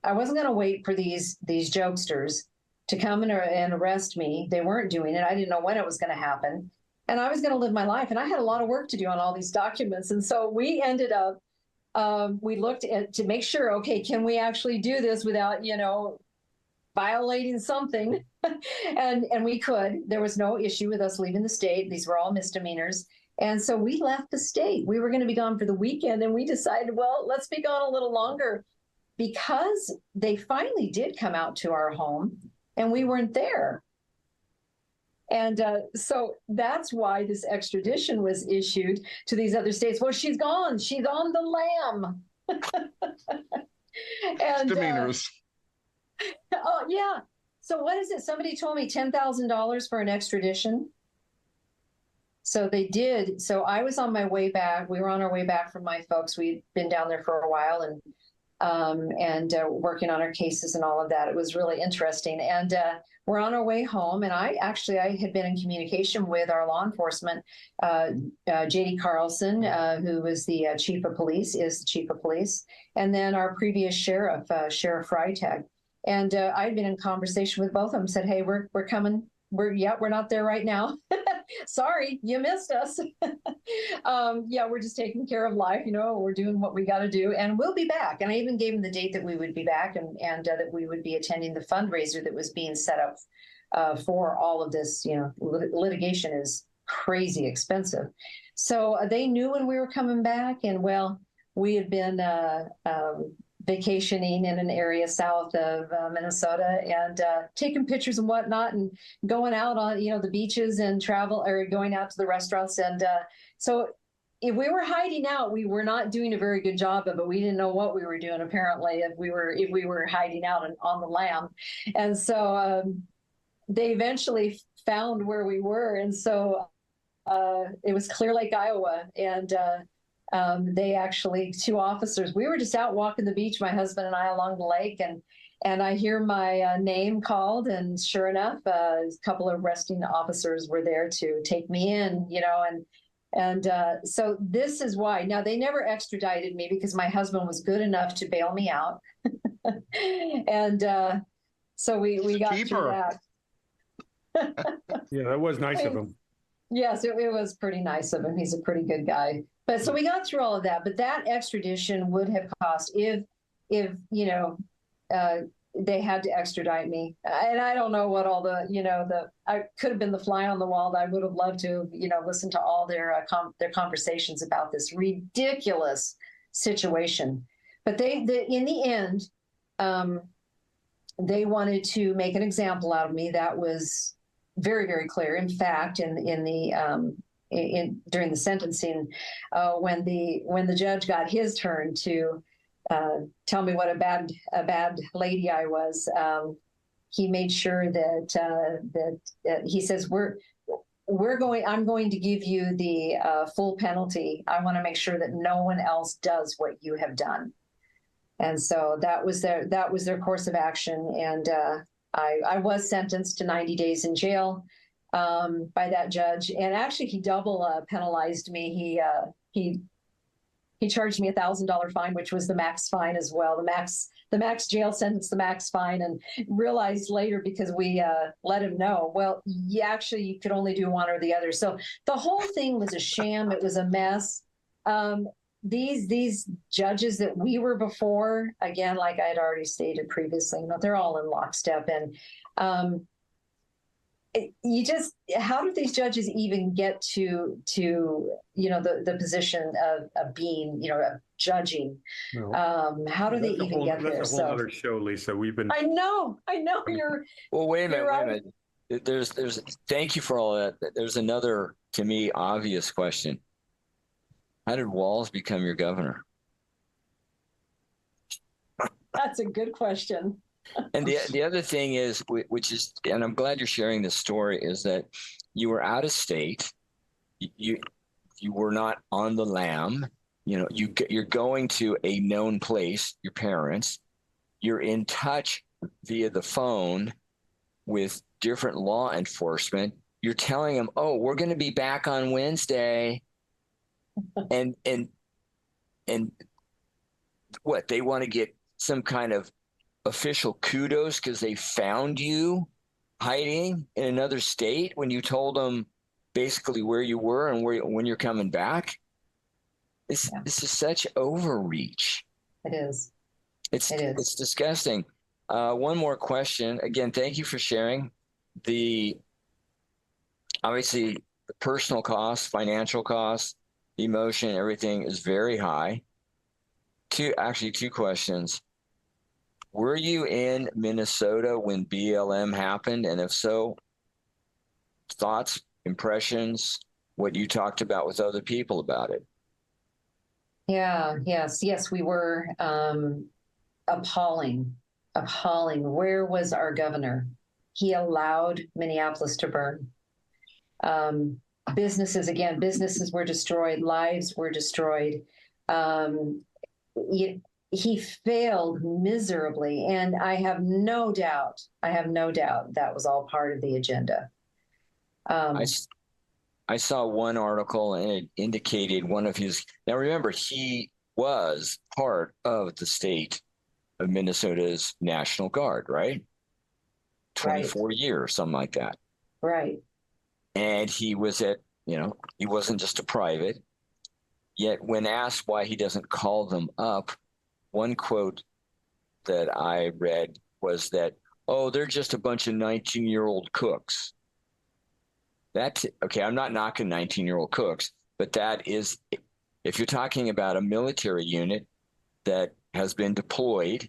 I wasn't going to wait for these jokesters to come and arrest me. They weren't doing it. I didn't know when it was going to happen. And I was going to live my life. And I had a lot of work to do on all these documents. And so we ended up, we looked to make sure, okay, can we actually do this without, violating something? and we could. There was no issue with us leaving the state. These were all misdemeanors. And so we left the state. We were going to be gone for the weekend. And we decided, well, let's be gone a little longer, because they finally did come out to our home and we weren't there. And so that's why this extradition was issued to these other states. Well, she's gone. She's on the lam. And misdemeanors. Oh, yeah. So what is it? Somebody told me $10,000 for an extradition. So they did. So I was on my way back. We were on our way back from my folks. We'd been down there for a while and working on our cases and all of that. It was really interesting. And we're on our way home. And I had been in communication with our law enforcement, J.D. Carlson, who was the chief of police, is the chief of police. And then our previous sheriff, Sheriff Freitag. And I'd been in conversation with both of them, said, hey, we're coming. We're not there right now. Sorry, you missed us. We're just taking care of life. We're doing what we got to do, and we'll be back. And I even gave him the date that we would be back, and that we would be attending the fundraiser that was being set up for all of this. Litigation is crazy expensive. So they knew when we were coming back, and well, we had been vacationing in an area south of Minnesota and taking pictures and whatnot, and going out on the beaches and travel, or going out to the restaurants. And so if we were hiding out, we were not doing a very good job of it. We didn't know what we were doing, apparently, if we were hiding out on the lam. And so they eventually found where we were, and so it was Clear Lake, Iowa, and they actually, 2 officers, we were just out walking the beach, my husband and I, along the lake, and I hear my name called, and sure enough, a couple of arresting officers were there to take me in, and so this is why. Now, they never extradited me because my husband was good enough to bail me out. And so we got through that. Yeah, that was nice of him. Yes, it was pretty nice of him. He's a pretty good guy. But so we got through all of that. But that extradition would have cost, if they had to extradite me, and I don't know what all the I could have been the fly on the wall. That I would have loved to listen to all their conversations about this ridiculous situation. But they in the end, they wanted to make an example out of me. That was very, very clear. In fact, during the sentencing, when the judge got his turn to tell me what a bad lady I was, he made sure that he says I'm going to give you the full penalty. I want to make sure that no one else does what you have done. And so that was their course of action. And I was sentenced to 90 days in jail by that judge. And actually, he double penalized me. He charged me $1,000 fine, which was the max fine as well. The max jail sentence, the max fine, and realized later, because we let him know, well, you could only do one or the other. So the whole thing was a sham. It was a mess. These judges that we were before, again, like I had already stated previously, they're all in lockstep. And how did these judges even get to the position of being, of judging? No. How do they even get there? That's a whole other show, Lisa. I know. You're. Well, wait a minute. Right. Wait a minute. There's. Thank you for all that. There's another, to me, obvious question. How did Walz become your governor? That's a good question. And the other thing is, which is, and I'm glad you're sharing this story, is that you were out of state. You were not on the lam. You're going to a known place, your parents. You're in touch via the phone with different law enforcement. You're telling them, oh, we're going to be back on Wednesday. And what, they want to get some kind of official kudos because they found you hiding in another state when you told them basically where you were and when you're coming back? This is such overreach. It is. It's disgusting. One more question. Again, thank you for sharing. Obviously, the personal costs, financial costs, emotion, everything is very high. Two questions. Were you in Minnesota when BLM happened? And if so, thoughts, impressions, what you talked about with other people about it? Yes, we were. Appalling. Where was our governor? He allowed Minneapolis to burn. Businesses were destroyed, lives were destroyed. He failed miserably, and I have no doubt that was all part of the agenda. I saw one article, and it indicated one of his. Now, remember, he was part of the state of Minnesota's National Guard, right? 24 years, something like that. Right. And he was he wasn't just a private. Yet when asked why he doesn't call them up, one quote that I read was that, oh, they're just a bunch of 19-year-old cooks. That's okay. I'm not knocking 19-year-old cooks, but that is, if you're talking about a military unit that has been deployed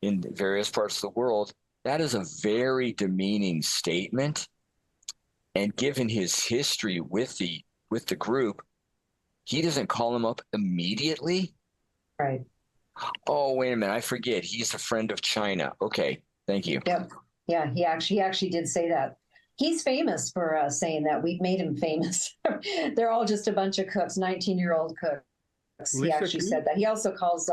in various parts of the world, that is a very demeaning statement. And given his history with the group, he doesn't call them up immediately. Right. Oh, wait a minute. I forget. He's a friend of China. Okay. Thank you. Yep. Yeah. He actually did say that. He's famous for saying that. We've made him famous. They're all just a bunch of cooks, 19-year-old cooks. Lisa, he actually said that. He also calls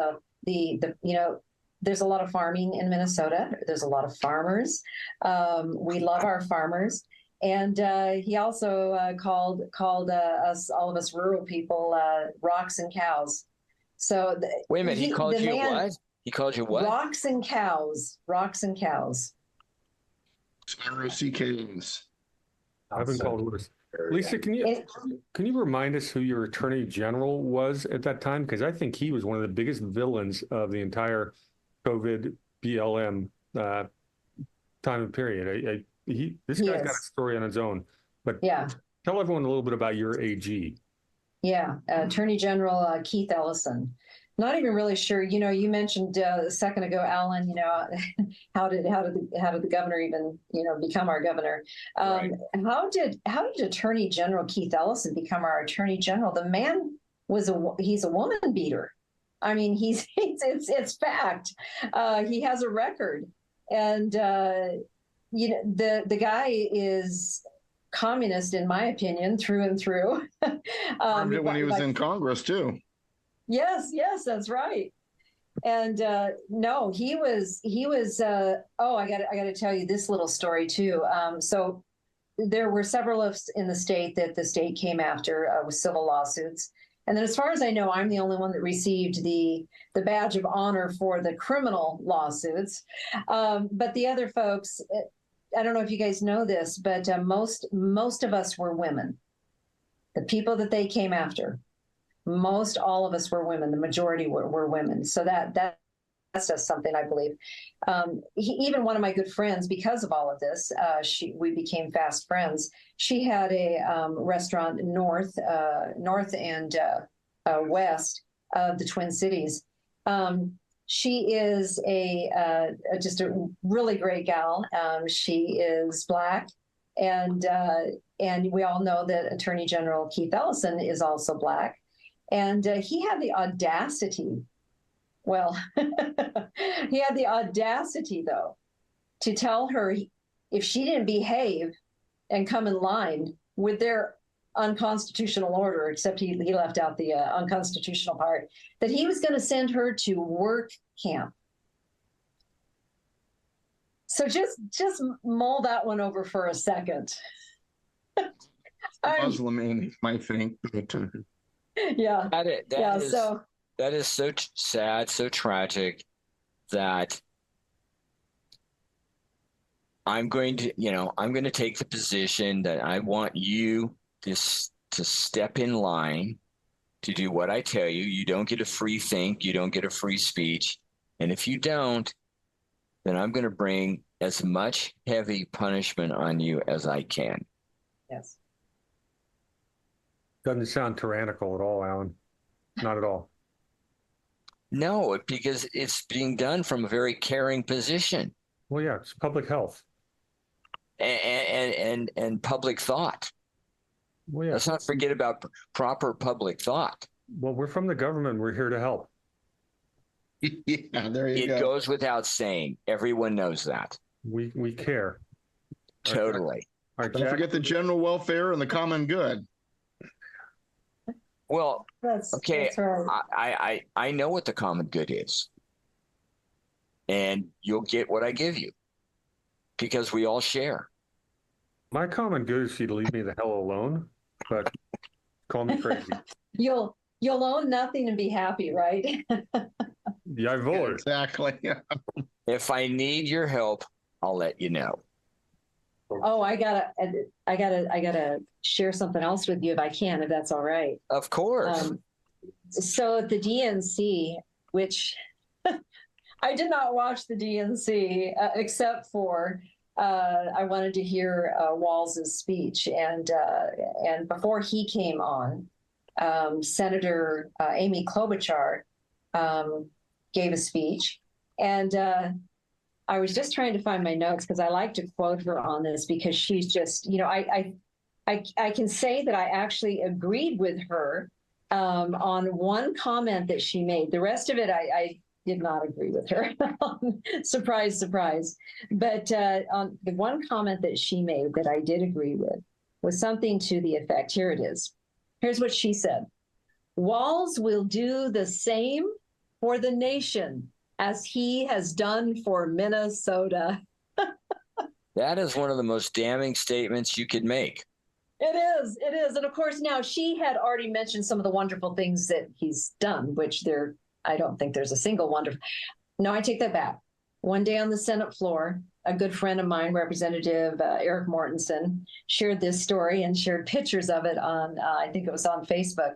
there's a lot of farming in Minnesota. There's a lot of farmers. We love our farmers. And he also called us, all of us rural people, rocks and cows. So wait a minute, he called you what? He called you what? Rocks and cows. Rocks and cows. ROCKs. I've been called worse. Lisa, can you remind us who your attorney general was at that time? Because I think he was one of the biggest villains of the entire COVID BLM time and period. This guy's got a story on his own. But yeah, tell everyone a little bit about your AG. yeah, Attorney General Keith Ellison. Not even really sure. You mentioned a second ago, Alan. How did the governor even become our governor? Right. How did Attorney General Keith Ellison become our Attorney General? The man he's a woman beater. I mean, it's fact. He has a record, and the guy is communist, in my opinion, through and through. When he was in Congress too. Yes, that's right. And no, he was. I got to tell you this little story too. So there were several of us in the state that the state came after with civil lawsuits. And then, as far as I know, I'm the only one that received the badge of honor for the criminal lawsuits. But the other folks, I don't know if you guys know this, but most of us were women. The people that they came after, all of us were women. The majority were women. So that's just something I believe. Even one of my good friends, because of all of this, we became fast friends. She had a restaurant north and west of the Twin Cities. She is just a really great gal. She is Black, and we all know that Attorney General Keith Ellison is also Black, and he had the audacity. Well, he had the audacity, though, to tell her if she didn't behave and come in line with their unconstitutional order, except he left out the unconstitutional part, that he was going to send her to work camp. So just mull that one over for a second. Muslim, I think. Yeah. That is so sad, so tragic that I'm going to take the position that I want you to step in line to do what I tell you. You don't get a free think, you don't get a free speech. And if you don't, then I'm going to bring as much heavy punishment on you as I can. Yes. Doesn't sound tyrannical at all, Alan. Not at all. No, because it's being done from a very caring position. Well, yeah, it's public health. And public thought. Well, yeah. Let's not forget about proper public thought. Well, we're from the government. We're here to help. Yeah, there you go. It goes without saying. Everyone knows that. We care. Totally. All right, Don't forget the general welfare and the common good. Well, That's right. I know what the common good is. And you'll get what I give you. Because we all share. My common good is for you to leave me the hell alone, but call me crazy. You'll own nothing and be happy, right? Yeah, I vote. Exactly. Yeah. If I need your help, I'll let you know. Oh, I gotta share something else with you if I can, if that's all right. Of course. So at the DNC, which I did not watch the DNC except for I wanted to hear Walz's speech, and before he came on, Senator Amy Klobuchar gave a speech, and I was just trying to find my notes because I like to quote her on this because she's just, I can say that I actually agreed with her on one comment that she made. The rest of it, I did not agree with her. Surprise, surprise. But on the one comment that she made that I did agree with was something to the effect. Here it is. Here's what she said. Walz will do the same for the nation as he has done for Minnesota. That is one of the most damning statements you could make. It is. And of course, now she had already mentioned some of the wonderful things that he's done, which I don't think there's a single wonderful. No, I take that back. One day on the Senate floor, a good friend of mine, Representative Eric Mortensen, shared this story and shared pictures of it on, I think it was on Facebook.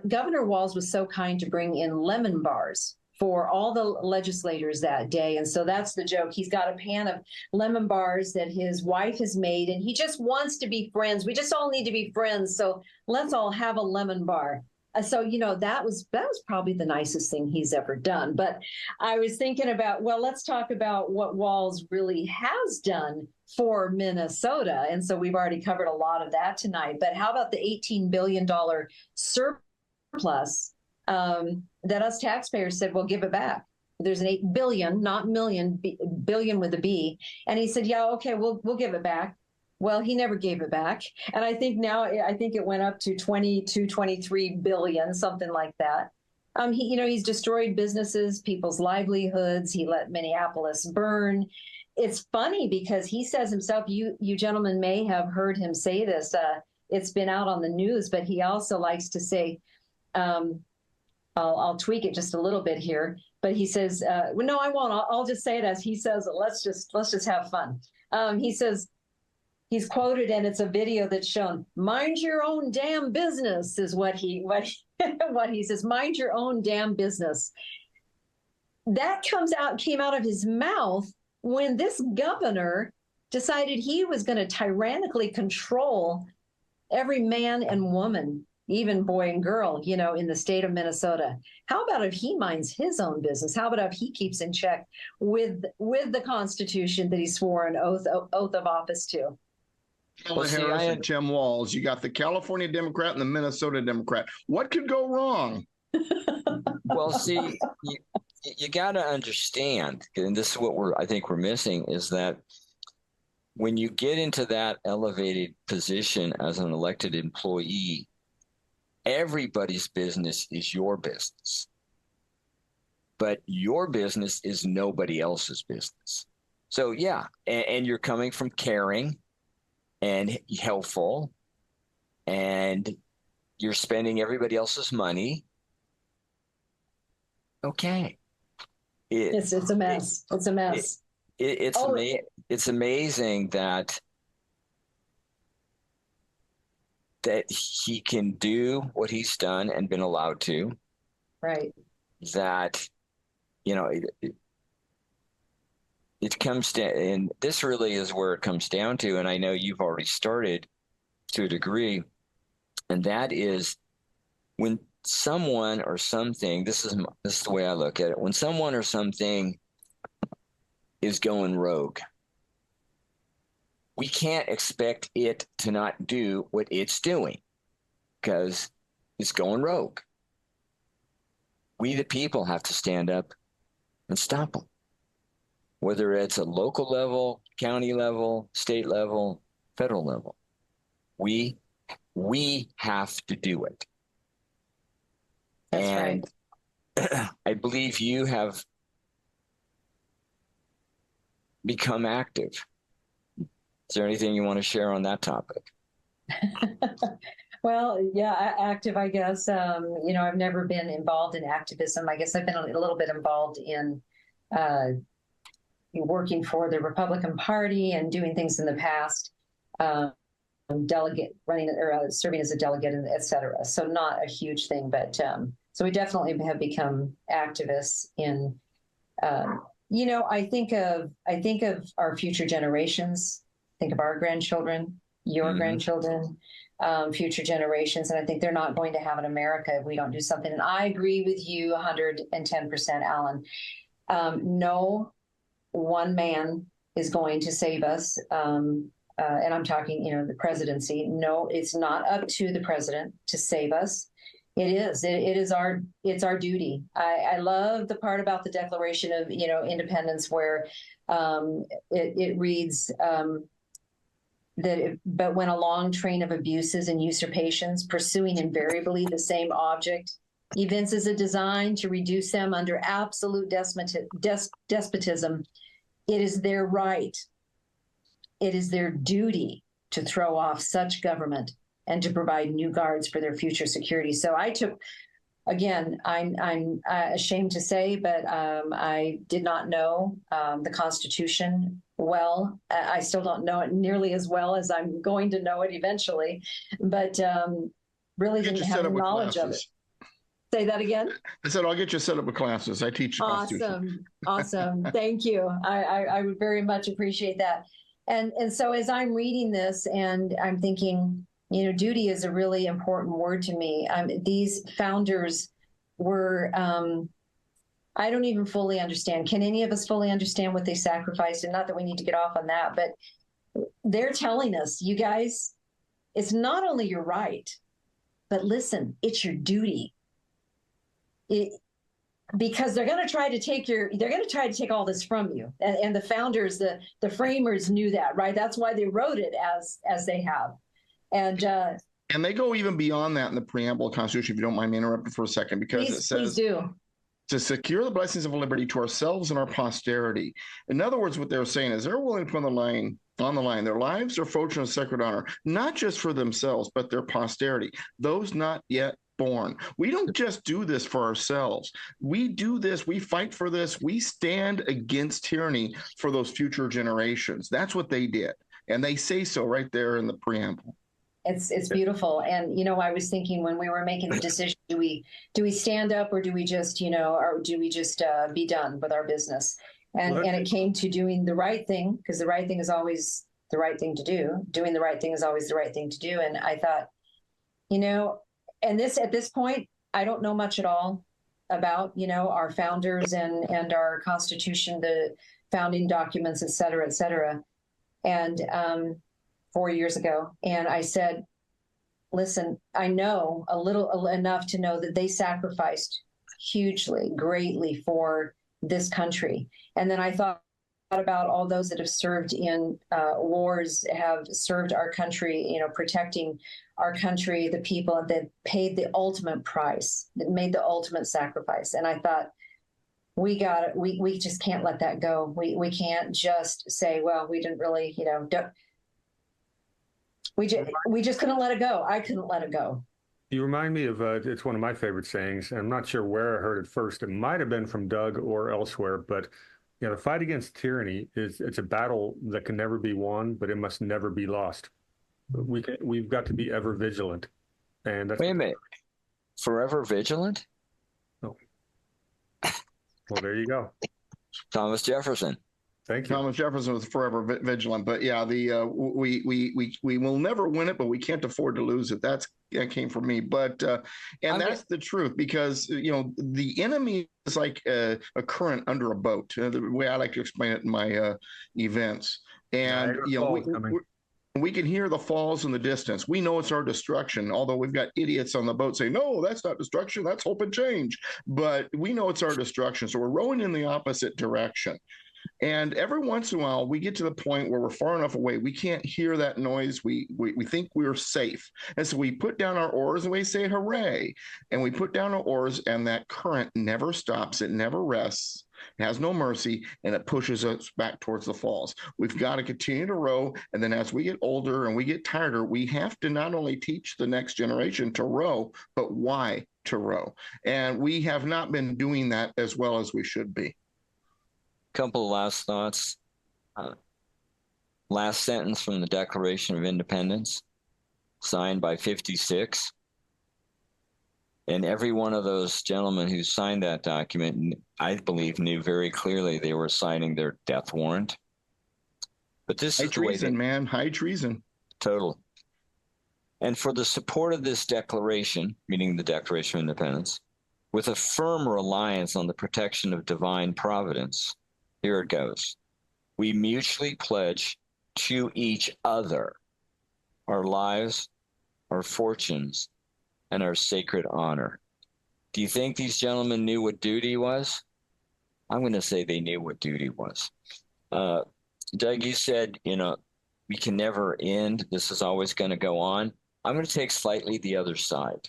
Governor Walz was so kind to bring in lemon bars for all the legislators that day. And so that's the joke. He's got a pan of lemon bars that his wife has made, and he just wants to be friends. We just all need to be friends. So let's all have a lemon bar. So, that was probably the nicest thing he's ever done. But I was thinking about, well, let's talk about what Walz really has done for Minnesota. And so we've already covered a lot of that tonight. But how about the $18 billion surplus that us taxpayers said, we'll give it back? There's an 8 billion, not million, billion with a B. And he said, yeah, okay, we'll give it back. Well, he never gave it back. And I think it went up to 22, 23 billion, something like that. He's destroyed businesses, people's livelihoods. He let Minneapolis burn. It's funny because he says himself, you gentlemen may have heard him say this. It's been out on the news, but he also likes to say, I'll tweak it just a little bit here, but he says, well, no, I won't. I'll just say it as he says it. Let's just have fun. He says, he's quoted, and it's a video that's shown. Mind your own damn business is what he says. Mind your own damn business. That came out of his mouth when this governor decided he was going to tyrannically control every man and woman, even boy and girl, in the state of Minnesota. How about if he minds his own business? How about if he keeps in check with the Constitution that he swore an oath of office to? Well, Harris and Tim Walz, you got the California Democrat and the Minnesota Democrat. What could go wrong? Well, see, you got to understand, and this is what I think we're missing, is that when you get into that elevated position as an elected employee, everybody's business is your business. But your business is nobody else's business. So, yeah, and you're coming from caring and helpful, and you're spending everybody else's money. Okay. It's a mess. It's a mess. It's amazing that he can do what he's done and been allowed to. Right. That, it comes down, and this really is where it comes down to, and I know you've already started to a degree, and that is when someone or something, this is the way I look at it, when someone or something is going rogue, we can't expect it to not do what it's doing because it's going rogue. We, the people, have to stand up and stop them. Whether it's a local level, county level, state level, federal level, we have to do it. That's and right. I believe you have become active. Is there anything you want to share on that topic? Well, yeah, active, I guess. I've never been involved in activism. I guess I've been a little bit involved in working for the Republican Party and doing things in the past, delegate running or serving as a delegate, et cetera. So not a huge thing, but so we definitely have become activists in. I think of our future generations. Think of our grandchildren, your grandchildren, future generations, and I think they're not going to have an America if we don't do something. And I agree with you 110%, Alan. No one man is going to save us. And I'm talking, the presidency. No, it's not up to the president to save us. It's our duty. I love the part about the Declaration of, Independence where it reads but when a long train of abuses and usurpations pursuing invariably the same object evinces a design to reduce them under absolute despotism, it is their right, it is their duty to throw off such government and to provide new guards for their future security. So I'm ashamed to say, but I did not know the Constitution well. I still don't know it nearly as well as I'm going to know it eventually, but really didn't have knowledge of it. Say that again. I said, I'll get you set up with classes. I teach the Constitution. Awesome. Thank you. I would very much appreciate that. And so as I'm reading this and I'm thinking, you know, duty is a really important word to me. These founders were, I don't even fully understand. Can any of us fully understand what they sacrificed? And not that we need to get off on that, but they're telling us, you guys, it's not only your right, but listen, it's your duty. Because they're going to try to take all this from you. And the founders, the framers knew that, right? That's why they wrote it as they have. And they go even beyond that in the preamble of the Constitution, if you don't mind me interrupting for a second, because it says, please do. To secure the blessings of liberty to ourselves and our posterity. In other words, what they're saying is they're willing to put on the line their lives, their fortune, and sacred honor, not just for themselves, but their posterity, those not yet born. We don't just do this for ourselves. We do this, we fight for this, we stand against tyranny for those future generations. That's what they did. And they say so right there in the preamble. It's beautiful. And, you know, I was thinking when we were making the decision, do we stand up or do we just, be done with our business? And it came to doing the right thing, because the right thing is always the right thing to do. Doing the right thing is always the right thing to do. And I thought, you know, and at this point, I don't know much at all about, you know, our founders and our Constitution, the founding documents, et cetera, et cetera. And 4 years ago. And I said, listen, I know enough to know that they sacrificed hugely, greatly for this country. And then I thought about all those that have served in wars, have served our country, you know, protecting our country, the people that paid the ultimate price, that made the ultimate sacrifice. And I thought, we just can't let that go. We can't just say, well, we didn't really, you know, we just couldn't let it go. I couldn't let it go. You remind me of, it's one of my favorite sayings. I'm not sure where I heard it first. It might have been from Doug or elsewhere, but you know, the fight against tyranny it's a battle that can never be won, but it must never be lost. We've got to be ever vigilant. And that's wait a minute, forever vigilant? Oh. Well, there you go. Thomas Jefferson. Thank you. Thomas Jefferson was forever vigilant, but yeah, we will never win it, but we can't afford to lose it. That came from me, but that's the truth, because you know the enemy is like a current under a boat. The way I like to explain it in my events, and you know we can hear the falls in the distance. We know it's our destruction, although we've got idiots on the boat saying, no, that's not destruction, that's hope and change. But we know it's our destruction, so we're rowing in the opposite direction. And every once in a while, we get to the point where we're far enough away, we can't hear that noise. We think we're safe. And so we put down our oars and we say, hooray. And we put down our oars, and that current never stops. It never rests. It has no mercy, and it pushes us back towards the falls. We've got to continue to row. And then as we get older and we get tireder, we have to not only teach the next generation to row, but why to row. And we have not been doing that as well as we should be. Couple of last thoughts. Last sentence from the Declaration of Independence, signed by 56. And every one of those gentlemen who signed that document, I believe, knew very clearly they were signing their death warrant. But this is high treason, man, high treason. Total. And for the support of this declaration, meaning the Declaration of Independence, with a firm reliance on the protection of divine providence, here it goes. We mutually pledge to each other our lives, our fortunes, and our sacred honor. Do you think these gentlemen knew what duty was? I'm going to say they knew what duty was. Doug, you said, you know, we can never end. This is always going to go on. I'm going to take slightly the other side.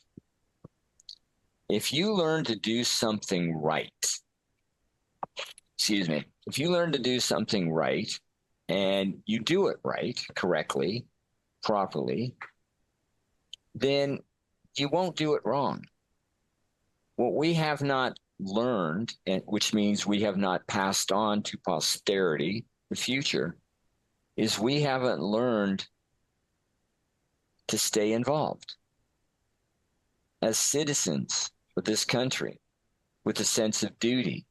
If you learn to do something right, if you learn to do something right and you do it right, correctly, properly, then you won't do it wrong. What we have not learned, which means we have not passed on to posterity, the future, is we haven't learned to stay involved. As citizens, with this country with a sense of duty.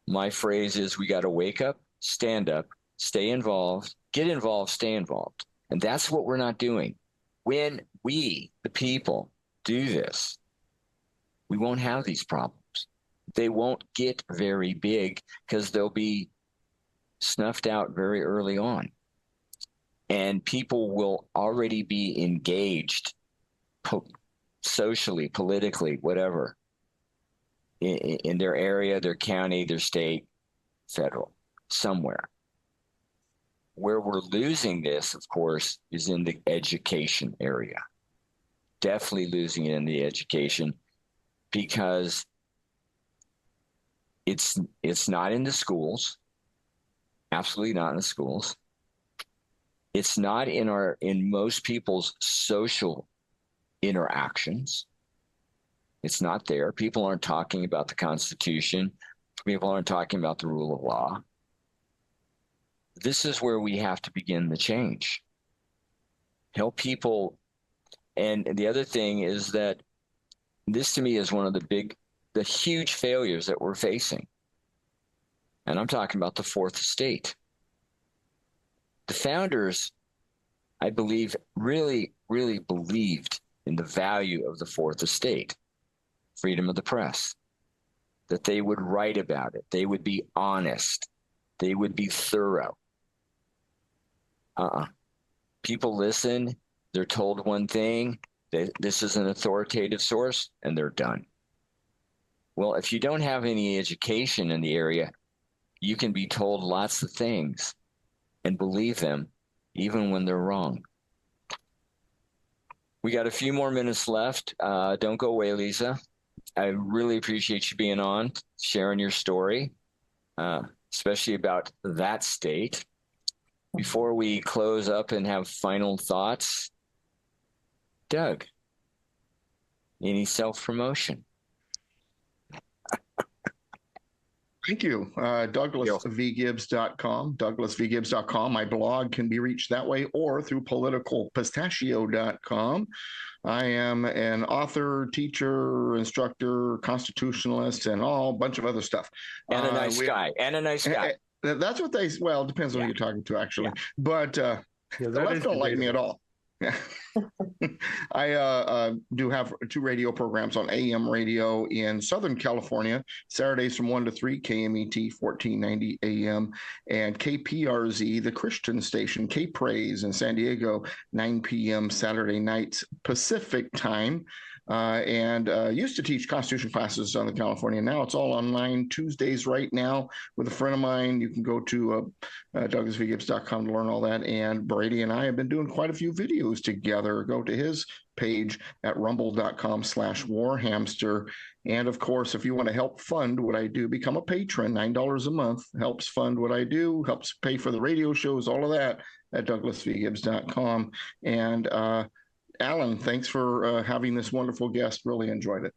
My phrase is we got to wake up, stand up, stay involved, get involved, stay involved. And that's what we're not doing. When we, the people, do this, we won't have these problems. They won't get very big because they'll be snuffed out very early on. And people will already be engaged socially, politically, whatever, in their area, their county, their state, federal, somewhere. Where we're losing this, of course, is in the education area. Definitely losing it in the education because it's not in the schools. Absolutely not in the schools. It's not in most people's social interactions. It's not there. People aren't talking about the Constitution. People aren't talking about the rule of law. This is where we have to begin the change. Help people. And the other thing is that this to me is one of the huge failures that we're facing. And I'm talking about the fourth estate. The founders, I believe, really, really believed in the value of the fourth estate, freedom of the press, that they would write about it. They would be honest. They would be thorough. People listen. They're told one thing. This is an authoritative source, and they're done. Well, if you don't have any education in the area, you can be told lots of things and believe them, even when they're wrong. We got a few more minutes left. Don't go away, Lisa. I really appreciate you being on, sharing your story, especially about that state. Before we close up and have final thoughts, Doug, any self-promotion? Thank you. DouglasVGibbs.com, DouglasVGibbs.com. My blog can be reached that way or through politicalpistachio.com. I am an author, teacher, instructor, constitutionalist, and a bunch of other stuff. And a nice guy. That's what they, well, it depends on who you're talking to, actually. Yeah. But the left don't like me at all. I do have 2 radio programs on AM radio in Southern California, Saturdays from 1 to 3, KMET 1490 AM, and KPRZ, the Christian station, K-Praise in San Diego, 9 p.m. Saturday nights Pacific time. And used to teach Constitution classes in Southern California. Now it's all online Tuesdays right now with a friend of mine. You can go to DouglasVGibbs.com to learn all that. And Brady and I have been doing quite a few videos together. Go to his page at rumble.com/warhamster. And of course, if you want to help fund what I do, become a patron. $9 a month helps fund what I do, helps pay for the radio shows, all of that at DouglasVGibbs.com. And Alan, thanks for having this wonderful guest. Really enjoyed it.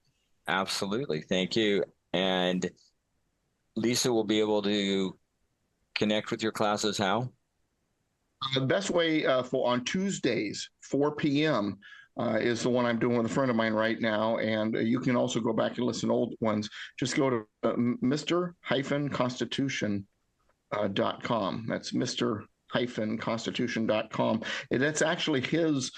Absolutely. Thank you. And Lisa will be able to connect with your classes how? The best way for on Tuesdays, 4 p.m. Is the one I'm doing with a friend of mine right now. And you can also go back and listen to old ones. Just go to Mr-Constitution.com. That's Mr-Constitution.com. And that's actually his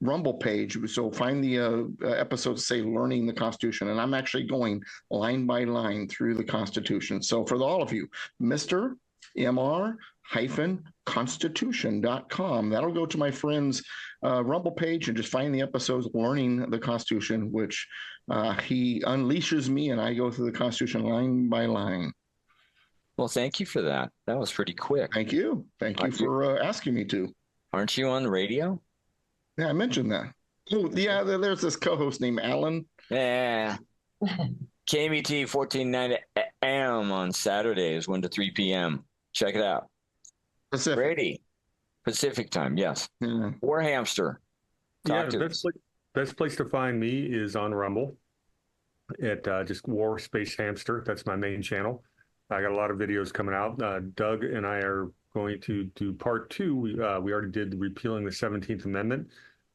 Rumble page. So find the episodes say Learning the Constitution. And I'm actually going line by line through the Constitution. So for all of you, Mr-Constitution.com. That'll go to my friend's Rumble page and just find the episodes Learning the Constitution, which he unleashes me and I go through the Constitution line by line. Well, thank you for that. That was pretty quick. Thank you. Thank you for asking me to. Aren't you on the radio? Yeah, I mentioned that. Oh, yeah, there's this co-host named Alan. Yeah. KMET 1490 AM on Saturdays, 1 to 3 p.m. Check it out. Pacific. Brady. Pacific time, yes. Yeah. War Hamster. Best place to find me is on Rumble at just War Space Hamster. That's my main channel. I got a lot of videos coming out. Doug and I are going to do part 2. We already did repealing the 17th Amendment.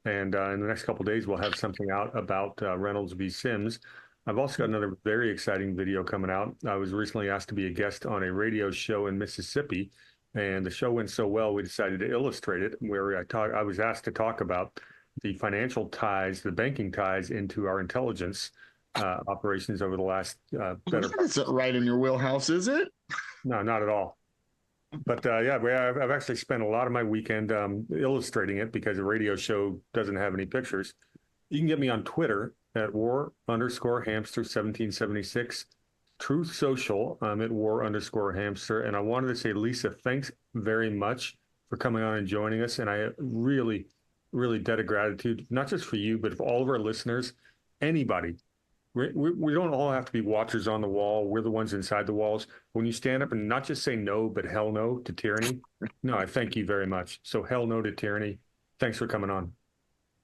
And in the next couple of days, we'll have something out about Reynolds v. Sims. I've also got another very exciting video coming out. I was recently asked to be a guest on a radio show in Mississippi, and the show went so well, we decided to illustrate it, where I was asked to talk about the financial ties, the banking ties into our intelligence operations over the last better. That's right in your wheelhouse, is it? No, not at all. But yeah, I've actually spent a lot of my weekend illustrating it because the radio show doesn't have any pictures. You can get me on Twitter at war_hamster1776, Truth Social at war_hamster. And I wanted to say, Lisa, thanks very much for coming on and joining us. And I really, really debt of gratitude, not just for you, but for all of our listeners, anybody. We don't all have to be watchers on the wall. We're the ones inside the walls. When you stand up and not just say no, but hell no to tyranny. No, I thank you very much. So hell no to tyranny. Thanks for coming on.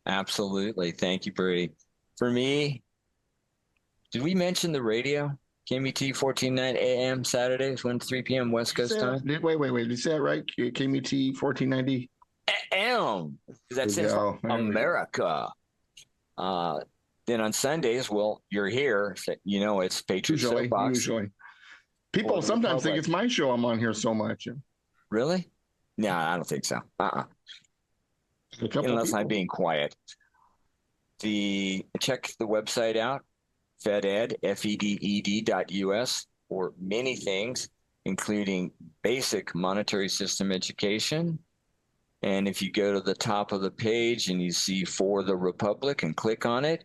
Absolutely. Thank you, Brady. For me, did we mention the radio? KMET 14:09 AM Saturdays, 1 to 3 p.m. West Coast time. Wait. Did you say that right? KMET 1490 AM. That's it for America. Then on Sundays, well, you're here. So, it's Patriot Soapbox. Usually. People sometimes think it's my show. I'm on here so much. Really? No, I don't think so. Unless I'm being quiet. Check the website out, FedEd, FEDED.us, for many things, including basic monetary system education. And if you go to the top of the page and you see For the Republic and click on it,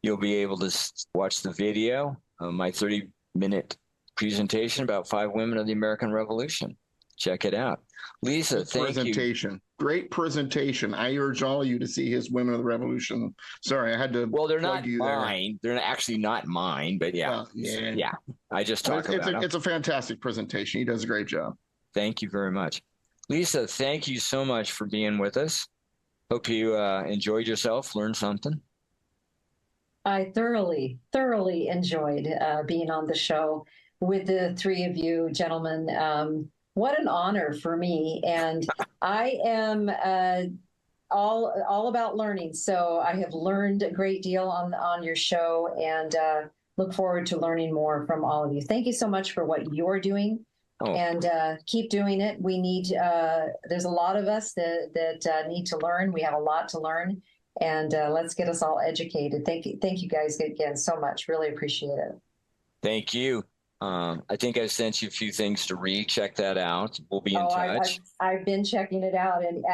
you'll be able to watch the video, my 30-minute presentation about 5 women of the American Revolution. Check it out. Lisa, thank you. Great presentation. I urge all of you to see his Women of the Revolution. Sorry, I had to. Well, they're not mine. They're actually not mine, but yeah. Yeah. I just talk about it. It's a fantastic presentation. He does a great job. Thank you very much. Lisa, thank you so much for being with us. Hope you enjoyed yourself, learned something. I thoroughly enjoyed being on the show with the 3 of you gentlemen. What an honor for me. And I am all about learning. So I have learned a great deal on your show, and look forward to learning more from all of you. Thank you so much for what you're doing. And keep doing it. We need, there's a lot of us that need to learn. We have a lot to learn, and let's get us all educated. Thank you guys again so much. Really appreciate it. Thank you. I think I sent you a few things to read. Check that out. We'll be in touch. I've been checking it out, and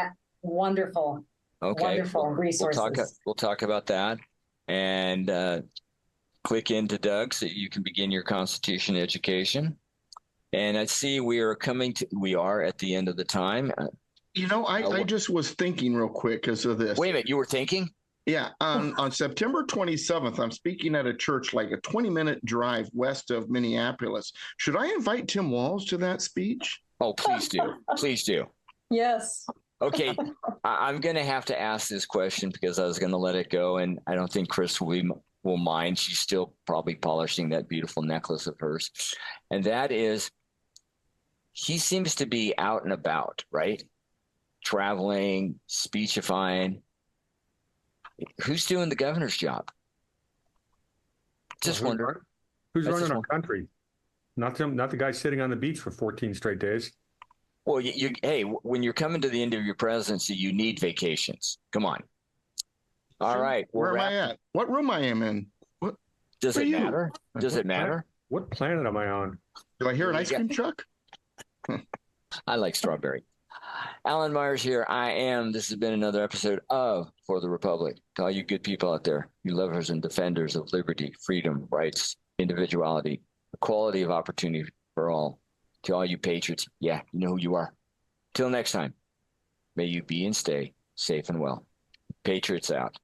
wonderful. Okay. Wonderful resources. We'll talk about that, and click into Doug so you can begin your Constitution education. And I see we are at the end of the time. I just was thinking real quick because of this. Wait a minute, you were thinking? Yeah, on September 27th, I'm speaking at a church like a 20-minute drive west of Minneapolis. Should I invite Tim Walz to that speech? Oh, please do. Please do. Yes. Okay, I'm going to have to ask this question because I was going to let it go, and I don't think Chris will mind. She's still probably polishing that beautiful necklace of hers. And that is, he seems to be out and about, right? Traveling, speechifying. Who's doing the governor's job? Just wondering. Who's running our country? Not the guy sitting on the beach for 14 straight days. Well, hey, when you're coming to the end of your presidency, you need vacations. Come on. All right. Where am I at? What room I am in? Does it matter? Does it matter? What planet am I on? Do I hear an ice cream truck? I like strawberry. Alan Myers here. This has been another episode of For the Republic. To all you good people out there, you lovers and defenders of liberty, freedom, rights, individuality, equality of opportunity for all. To all you patriots, you know who you are. Till next time, may you be and stay safe and well. Patriots out.